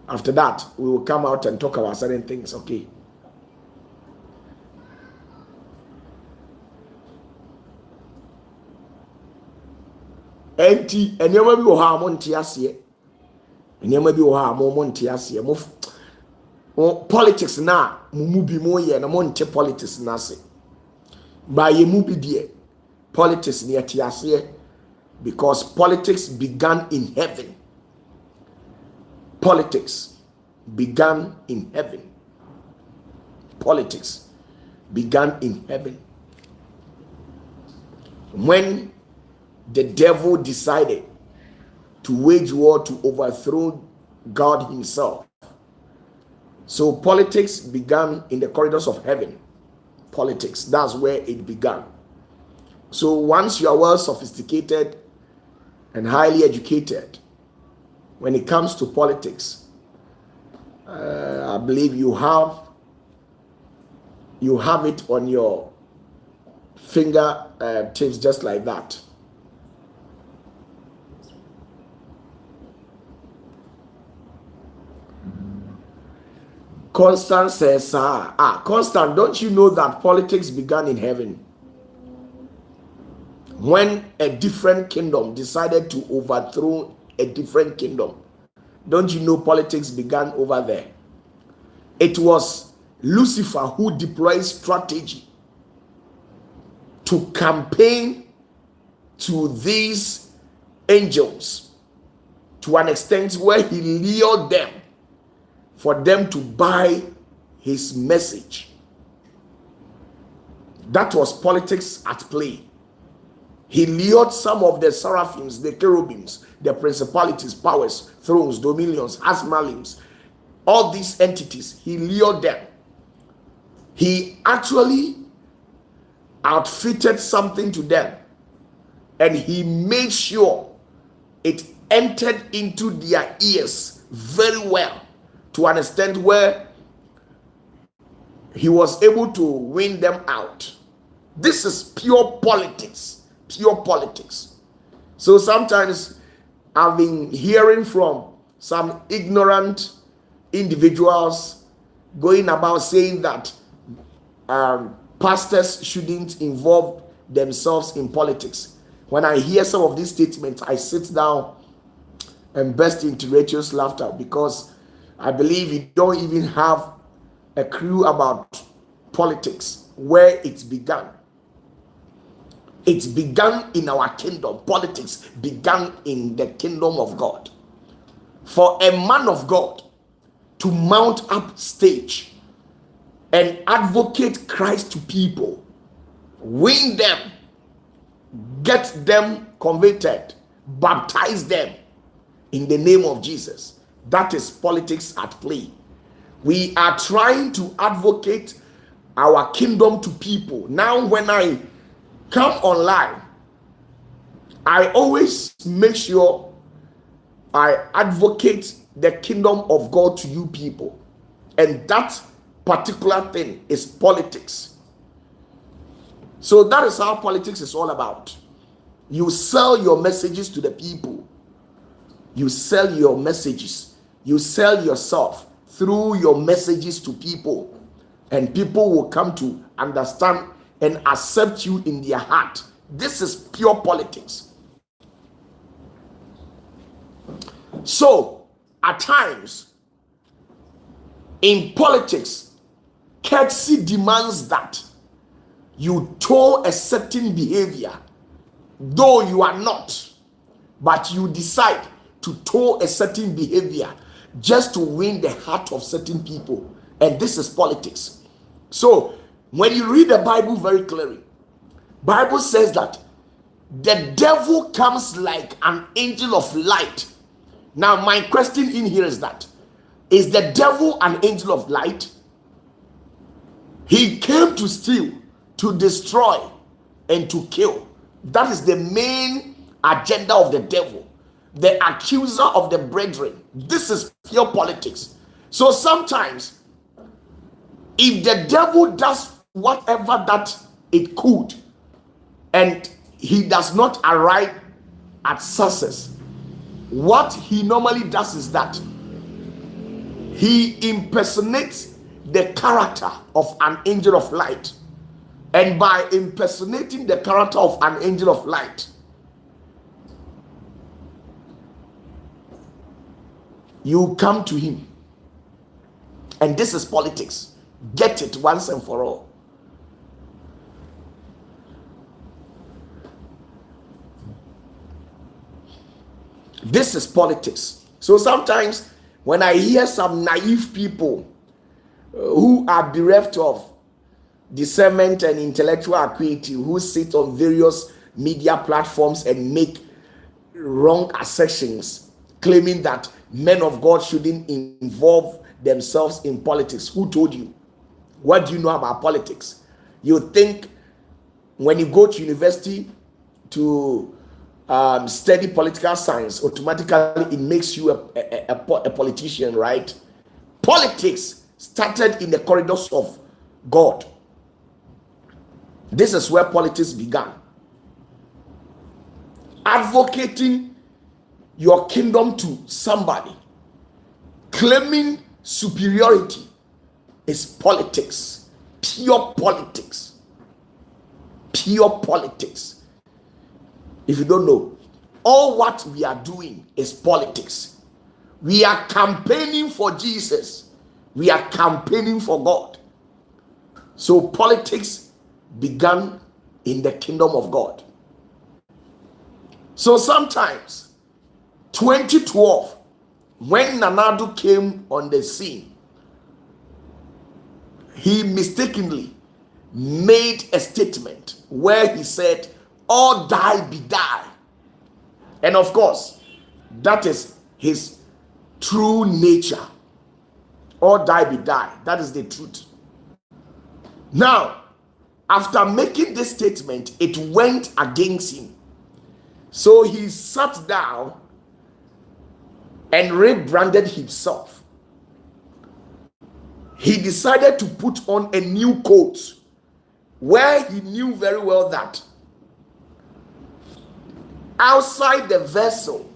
After that, we will come out and talk about certain things, okay? Enti enema bi wo ha mo nte ase. Enema bi wo ha mo nte ase. Mo politics na mu bi mo ye na mo nte politics na ase. Ba ye mu bi die politics ne ate ase because politics began in heaven. Politics began in heaven. Politics began in heaven. When the devil decided to wage war to overthrow God himself. So politics began in the corridors of heaven. Politics, that's where it began. So once you are well sophisticated and highly educated, when it comes to politics, I believe you have it on your finger tips just like that. Constant says, Constant, don't you know that politics began in heaven? When a different kingdom decided to overthrow a different kingdom. Don't you know politics began over there? It was Lucifer who deployed strategy to campaign to these angels to an extent where he lured them for them to buy his message. That was politics at play. He lured some of the seraphims, the cherubims, the principalities, powers, thrones, dominions, asmalims, all these entities, he lured them. He actually outfitted something to them, and he made sure it entered into their ears very well, to an extent where he was able to win them out. This is pure politics. Pure politics. So sometimes I've been hearing from some ignorant individuals going about saying that pastors shouldn't involve themselves in politics. When I hear some of these statements, I sit down and burst into righteous laughter, because I believe you don't even have a clue about politics, where it began. It began in our kingdom. Politics began in the kingdom of God. For a man of God to mount up stage and advocate Christ to people, win them, get them converted, baptize them in the name of Jesus, that is politics at play. We are trying to advocate our kingdom to people. Now, when I come online, I always make sure I advocate the kingdom of God to you people. And that particular thing is politics. So that is how politics is all about. You sell your messages to the people. You sell your messages. You sell yourself through your messages to people. And people will come to understand and accept you in their heart. This is pure politics. So, at times, in politics, courtesy demands that you toe a certain behavior, though you are not, but you decide to toe a certain behavior just to win the heart of certain people. And this is politics. So, when you read the Bible very clearly, Bible says that the devil comes like an angel of light. Now, my question in here is that, is the devil an angel of light? He came to steal, to destroy, and to kill. That is the main agenda of the devil, the accuser of the brethren. This is pure politics. So sometimes, if the devil does whatever that it could, and he does not arrive at success, what he normally does is that he impersonates the character of an angel of light. And by impersonating the character of an angel of light, you come to him. And this is politics. Get it once and for all. This is politics. So sometimes when I hear some naive people who are bereft of discernment and intellectual acuity, who sit on various media platforms and make wrong assertions, claiming that men of God shouldn't involve themselves in politics. Who told you? What do you know about politics? You think when you go to university to study political science, automatically it makes you a politician, right? Politics started in the corridors of God. This is where politics began. Advocating your kingdom to somebody, claiming superiority, is politics. Pure politics. Pure politics. If you don't know, all what we are doing is politics. We are campaigning for Jesus. We are campaigning for God. So politics began in the kingdom of God. So sometimes, 2012, when Nanado came on the scene, he mistakenly made a statement where he said, all die be die. And of course, that is his true nature. All die be die. That is the truth. Now, after making this statement, it went against him. So he sat down and rebranded himself. He decided to put on a new coat where he knew very well that outside the vessel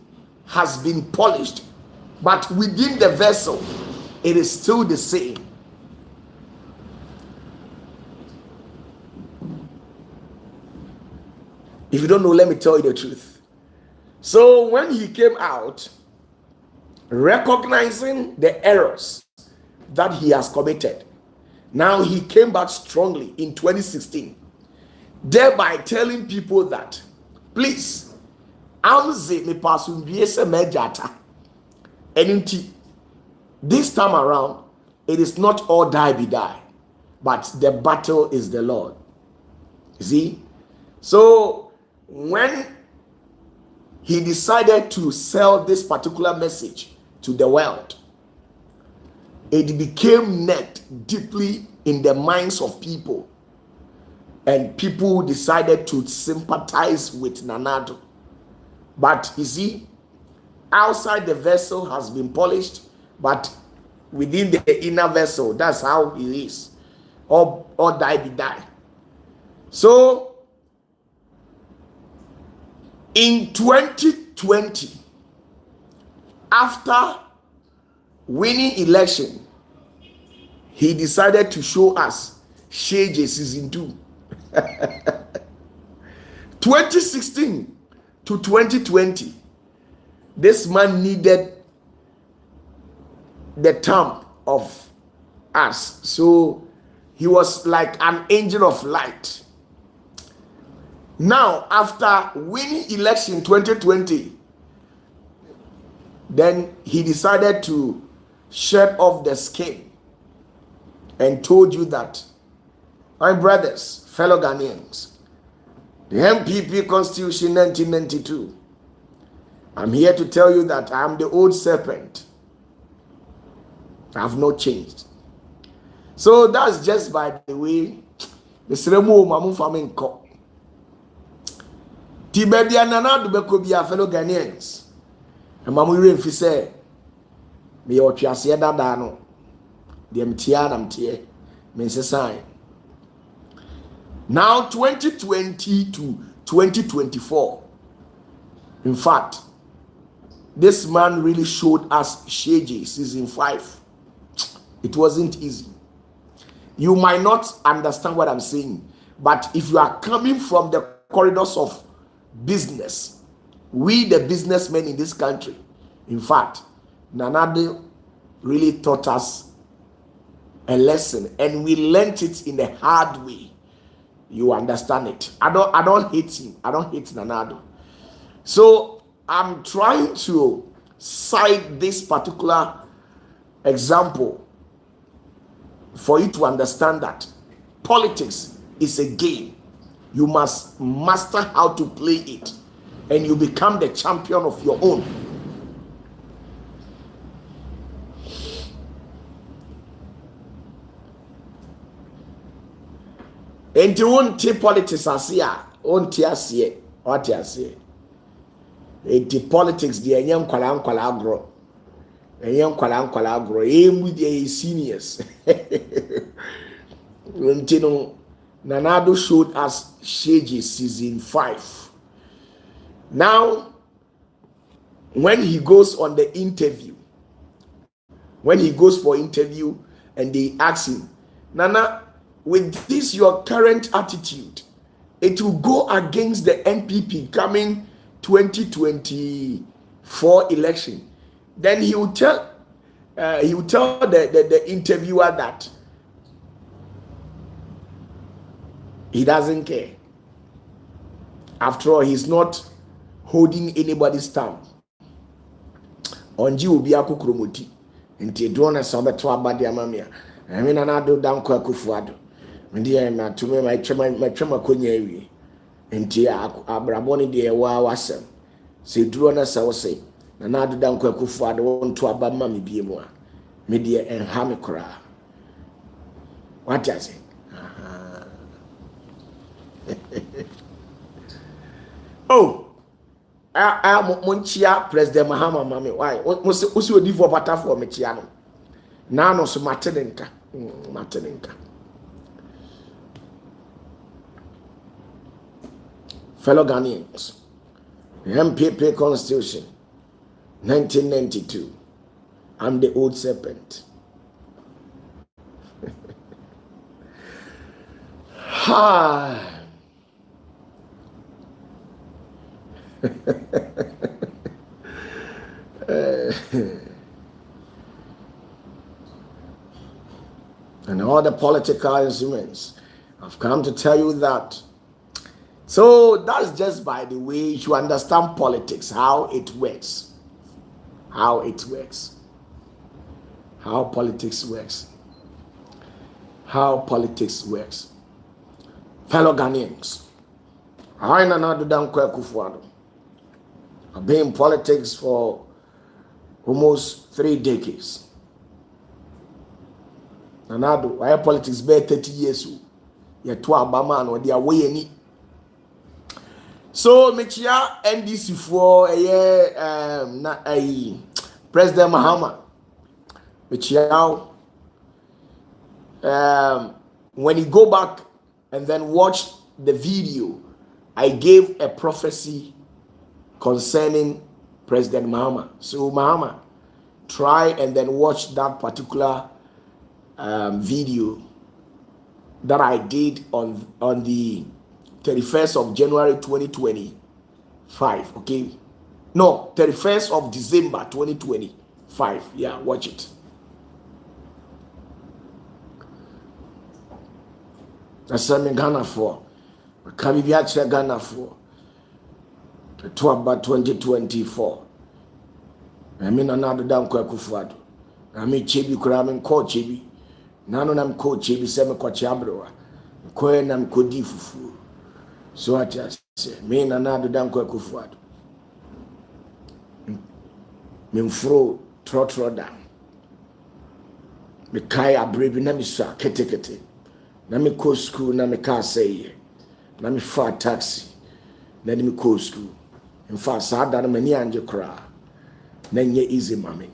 has been polished, but within the vessel, it is still the same. If you don't know, let me tell you the truth. So when he came out, recognizing the errors that he has committed, now he came back strongly in 2016, thereby telling people that, please, this time around, it is not all die be die, but the battle is the Lord. You see? So when he decided to sell this particular message to the world, it became net deeply in the minds of people, and people decided to sympathize with Nanado. But you see, outside the vessel has been polished, but within the inner vessel, that's how it is. Or die be die. So in 2020, after winning election, he decided to show us Shege season 2. 2016 to 2020, this man needed the thumb of us. So he was like an angel of light. Now, after winning election 2020, then he decided to shed off the skin and told you that, my brothers, fellow Ghanaians, the MPP Constitution 1992, I'm here to tell you that I am the old serpent. I have not changed. So that's just by the way, the ceremony mamu famine ko. Ti baby Nana Ado beko bi a fellow Ghanaians. And mamu remfi say me otwase dada no. De mtia na mtie. Me sign. Now 2020 to 2024. In fact, this man really showed us Sheji season 5. It wasn't easy. You might not understand what I'm saying, but if you are coming from the corridors of business, we the businessmen in this country, in fact, Nanade really taught us a lesson, and we learned it in a hard way. You understand it. I don't hate him. I don't hate Nanado. So I'm trying to cite this particular example for you to understand that politics is a game. You must master how to play it, and you become the champion of your own. And you won't take politics as ya, won't you what you say? The politics, the young kwala grow. A young kwala grow. Aim with the seniors. Nanado showed us Sheji season 5. Now, when he goes on the interview, when he goes for interview and they ask him, Nana, with this your current attitude, it will go against the NPP coming 2024 election. Then he will tell the interviewer that he doesn't care. After all, he's not holding anybody's stamp. Onji ubi akukromoti. Nti drone sabe to abade amamia. Emi na na do dan kwa kufuado. Ndi ya na tume ma twema konya awie. Nti abrabo ne de wa wasem. Se drone sa wo se na na do dan kwa kufuado won to abama me biemu a. Me de enha me kora. What does it? Oh, Monchia President Mahama Mami. Why? What's your div for OPATAFUOR Mechiano? Nano so Martinenka. Fellow Ghanaians, the MPP Constitution, 1992. I'm the old serpent. Ha. And all the political instruments, I've come to tell you that. So that's just by the way you understand politics, how it works, how politics works. Fellow Ghanaians, I I've been in politics for almost 3 decades. Nanado, why politics be 30 years? You're to Obama and they are way any. So, Mechia NDC for a year, President Mahama. Mechia, when you go back and then watch the video, I gave a prophecy concerning President Mahama. So Mahama, try and then watch that particular video that I did on the 31st of January 2025. Okay, no, 31st of December 2025. Yeah, watch it. That's something Ghana for. Can be actually Ghana for to about 2024. I mean another down Kwakufuado. I mean Chibi Kuramin call Chibi. Nano nam call Chibi Semi Kwachabroa. Koenam Kodi Fufu. So I just say, mean another down Kwakufuado. Mimfro trotro down. Mikaya Brebi Namisa Kete. Na me go school na me car say na me for taxi na me call school. In fact, saa da no mani anje kra na nye easy mame.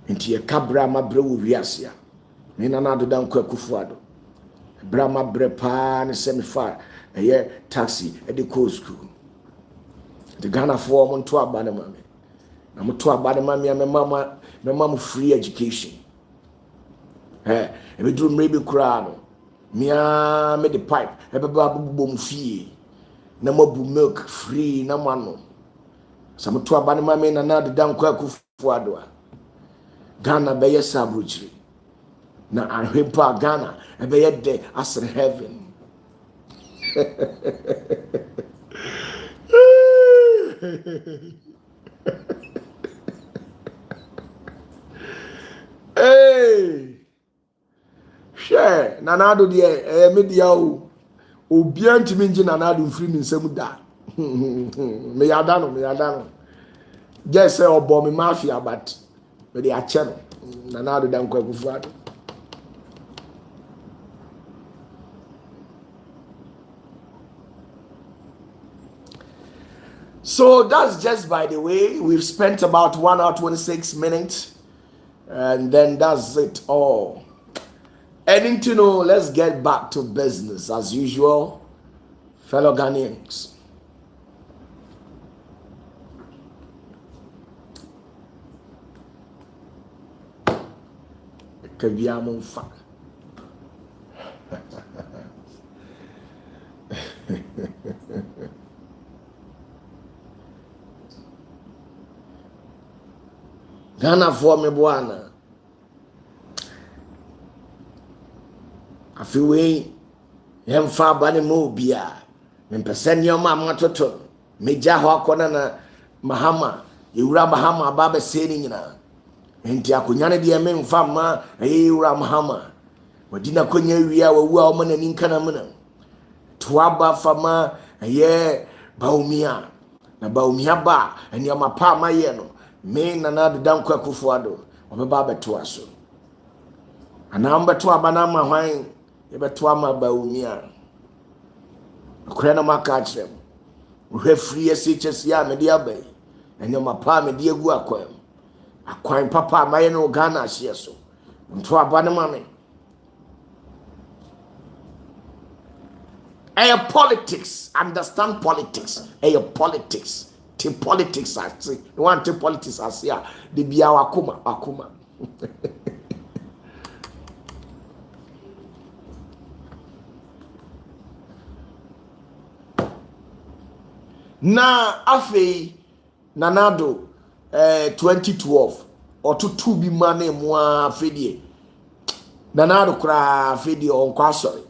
Nti ye kabra ma bre wo wiase a. Me na na do dan kwa kufuado. Bra ma bre pa ne se me fa eye taxi e de call school. The Ghana for mo to aba ne mame. Na mo to aba ne mame me mama free education. E be drum mre kra no. Mia me the pipe e be ba bom fie. Na mabu milk free na mano. Some to abane mame na na de dan kwa kufuado a. Ghana be yes abrochiri. Na ahempa Ghana e be de asre heaven. Hey. Share nanado de media o. Obia ntimi ngi nanado mfiri mi nsam da. Me yada no. Just say obo me mafia but me dey ache no. Nanado dan kwa kufuado. So that's just by the way. We've spent about 1 hour 26 minutes, and then that's it all. And to know, let's get back to business as usual, fellow Ghanaians. Ghana for me bwana. Afiwe yemfa bane mo bia. Mempese nyoma matoto. Meja ho akona na Mahama. Yewura Mahama baba se ni nyina. Enti akonyane de memfa ma yewura Mahama. Wadina konya wia wawu a omana ninka na mena. Tuaba fama ye baumia. Na baumia ba eni amapa ma ye no. Me nana de dan kwa kufuado obeba beto aso ana mbeto abana ma hwan ye beto ama baumia akora na maka akyerem wo free SHS ya me de abai enyo mapa me de agu akwan papa ma ye no Ghana ahye so nto abana ma me politics, understand politics, politics. Politics I say. You want to politics I say the bia akuma. Na afi nanado 2012 or to 2 bi mane mo afedie nanado kra afedie on kwa sorry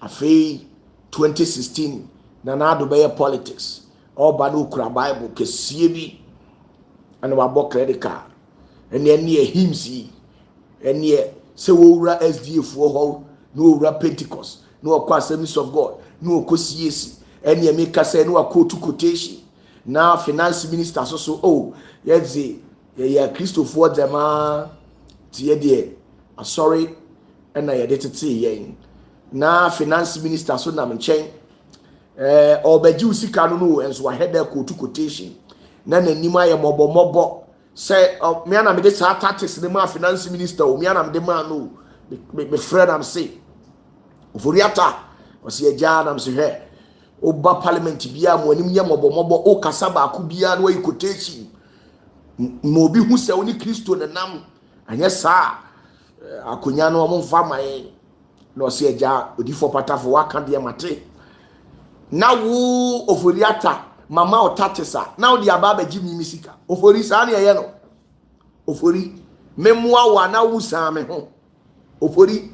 afi 2016 nanado be politics. Oba no kura Bible kesie bi ana wabɔ credit card ene ene himsi ene se wo wura SDA fo ho no wura Pentecost no akwa Assemblies of God no okosiesi ene me kasa no akotu quotation na finance minister so oh yezi ya Christopher dema tie de sorry ena ye de tete yen na finance minister so na menchen obaji usika no enso wa header quote quotation na nanim aye mobo say me na me de sa tactics de ma finance minister o me na me de ma no me friend am say oforiata o se eja na me se he oba parliament bia mo anim ye mobo o kasa ba ku bia no ayi quotation mo bi hu se oni Kristo na nam anya sa akonya no mo mfa mai no se eja odifo patafo waka de mate na wo oforiata mama otatesa na odi ababa gimi misika ofori sa na ye no ofori memua wa na wu sa me ho ofori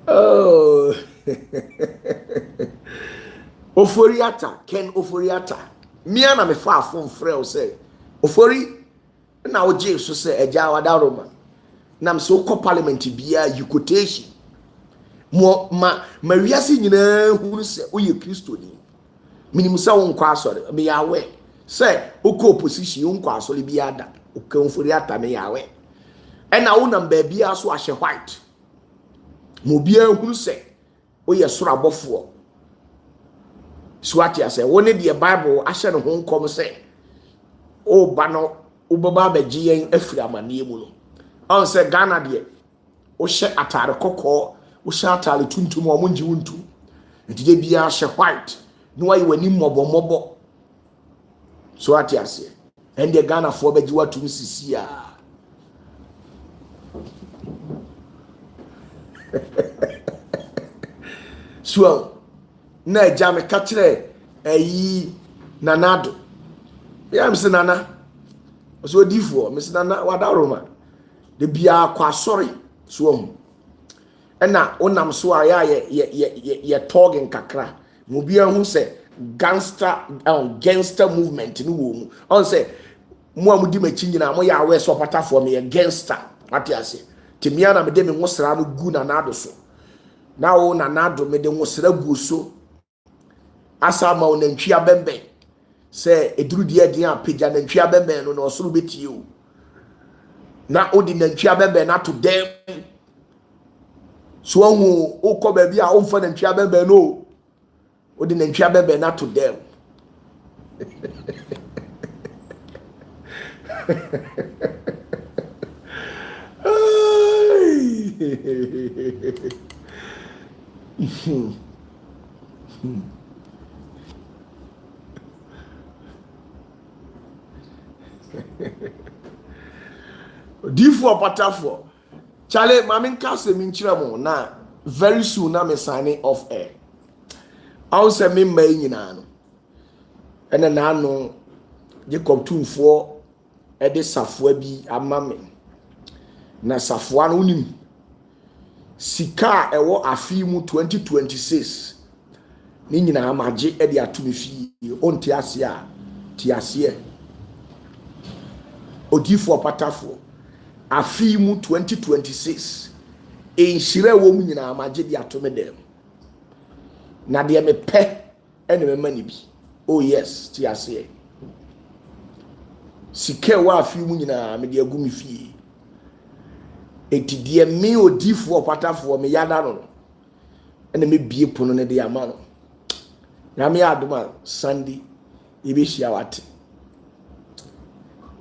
oh oforiata ken oforiata mia na me fa afon frɛ o say ofori na o je so say eja wada roma nam so ko parliament bia you quotation mo ma wiase nyina hunu se oye Kristo ni minim se won kwa asore me yawe se oko opposition won kwa asore bia da o kan fori ata me yawe e na wonam ba bia so ahye white Mobia hunu sɛ oyɛ soro abɔfoɔ. So what you say, one the Bible ahyɛ ne ho nkɔm sɛ o ba no wobɛba abɛgye yɛn afiri amanneɛ mu no. Ɔn sɛ Ghana deɛ wohyɛ atare kɔkɔɔ, wohyɛ atare tuntum a ɔmo ngye wo ntu. Nti de bia hyɛ white no wayi wani mmɔbɔmmɔbɔ. So what you say, and the Ghana for bɛgye watum sisi a. So na agya me ka kyerɛ ayi nanado ya me se nana so odifoɔ me se nana wadaroma de bia kwa sorry so am ɛna onam so a ye talking kakra mo bia hu sɛ gangster movement ni wo mu on sɛ mo amudi machi nyina mo ya awe so patafoɔ me ye gangster ate ase temia na me de me ho sra no gu nanado so na wo nanado me de ho sra gu so asa ma onantwi abemben se eduru die den apagya nantwi abemben no na osoro betie o na odi nantwi abemben na to dem so hu ukọ ba bi a omfa nantwi abemben no odi nantwi abemben na to dem Difu opatafo chale mami nka se mi nkyerɛ mo na very soon na me signing off air aw se me mma nyina no ene na ano Jacob tumfo de safoa bi ama me na safoa no nim sika ɛwɔ afi mu 2026 ni nyina amagye de atumi fi onti ase a ti ase Odifu opatafo afi mu 2026 enhyira wo mu nyina amagye de atome dem na de me pɛ ene me mani bi oh yes ti ase sika wa afi mu nyina me de agu me fie enti de me odifu opatafo me yada no ene me bie pono ne de ama no na me adoma Sunday ebe hia wate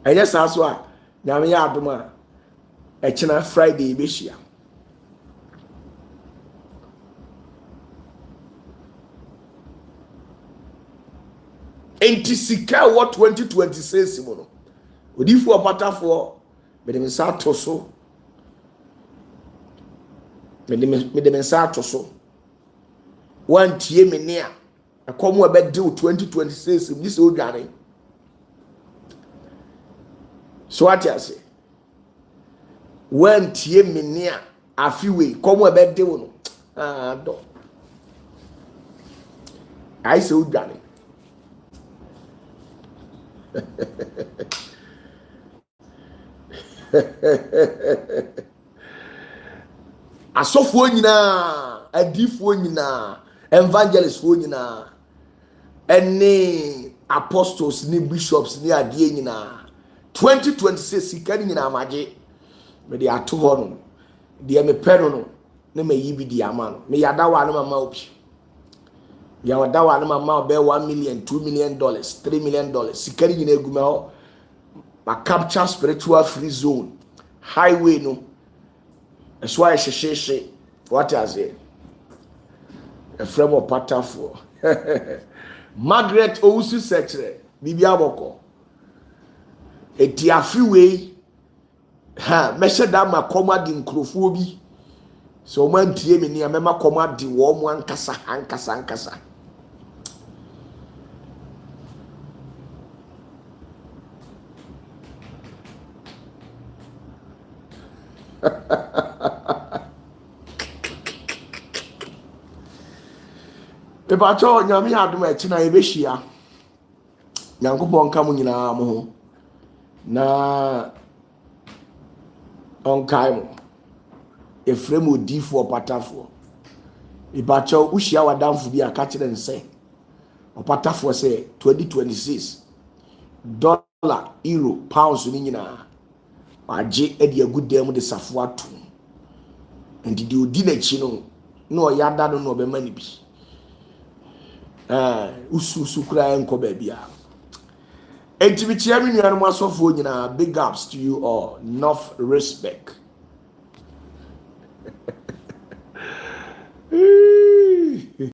ɛyɛ saa so a na me adoma ɛkyena Friday ebe hia enti sika wɔ 2026 mu no odifu opatafo me de nsa to so me de nsa to so wan tie me ne a akomo ɛbɛde 2026 mu se odwane so what you say when tie me ne a afiwe komo ɛbɛde wo no do ai se odwane asofo nyina adifo nyina evangelists nyina ene apostles ni bishops ni adie nyina 2026 sika nyina amagye me de ato ho no de me pɛ no ne me yi bi di ama no me yada wa no mama obi ya wada wa no mama be $1 million $2 million $3 million sika nyina eguma ho ma capture spiritual free zone highway no that's why she what is it a frame of patafo Margaret Owusu secretary bibi aboko eti afiwe ha meshe da makoma di nkrofo bi so man tie me ni amema koma di wo mo ankasa Ebacho nyame adom a china ebehia nyankopon ka mu nyina mo ho na onkai mo efrem odifo opatafo ebacho uhia wadamfo bi aka kire nse opatafo se 2026 dollar euro pounds ni nyina agye edi agudam de safo atu and the odi n'akyi no yada no no be mani bi usu kura enko ba bia enti bi chia mi nuanu asofo nyina big ups to you all, enough respect.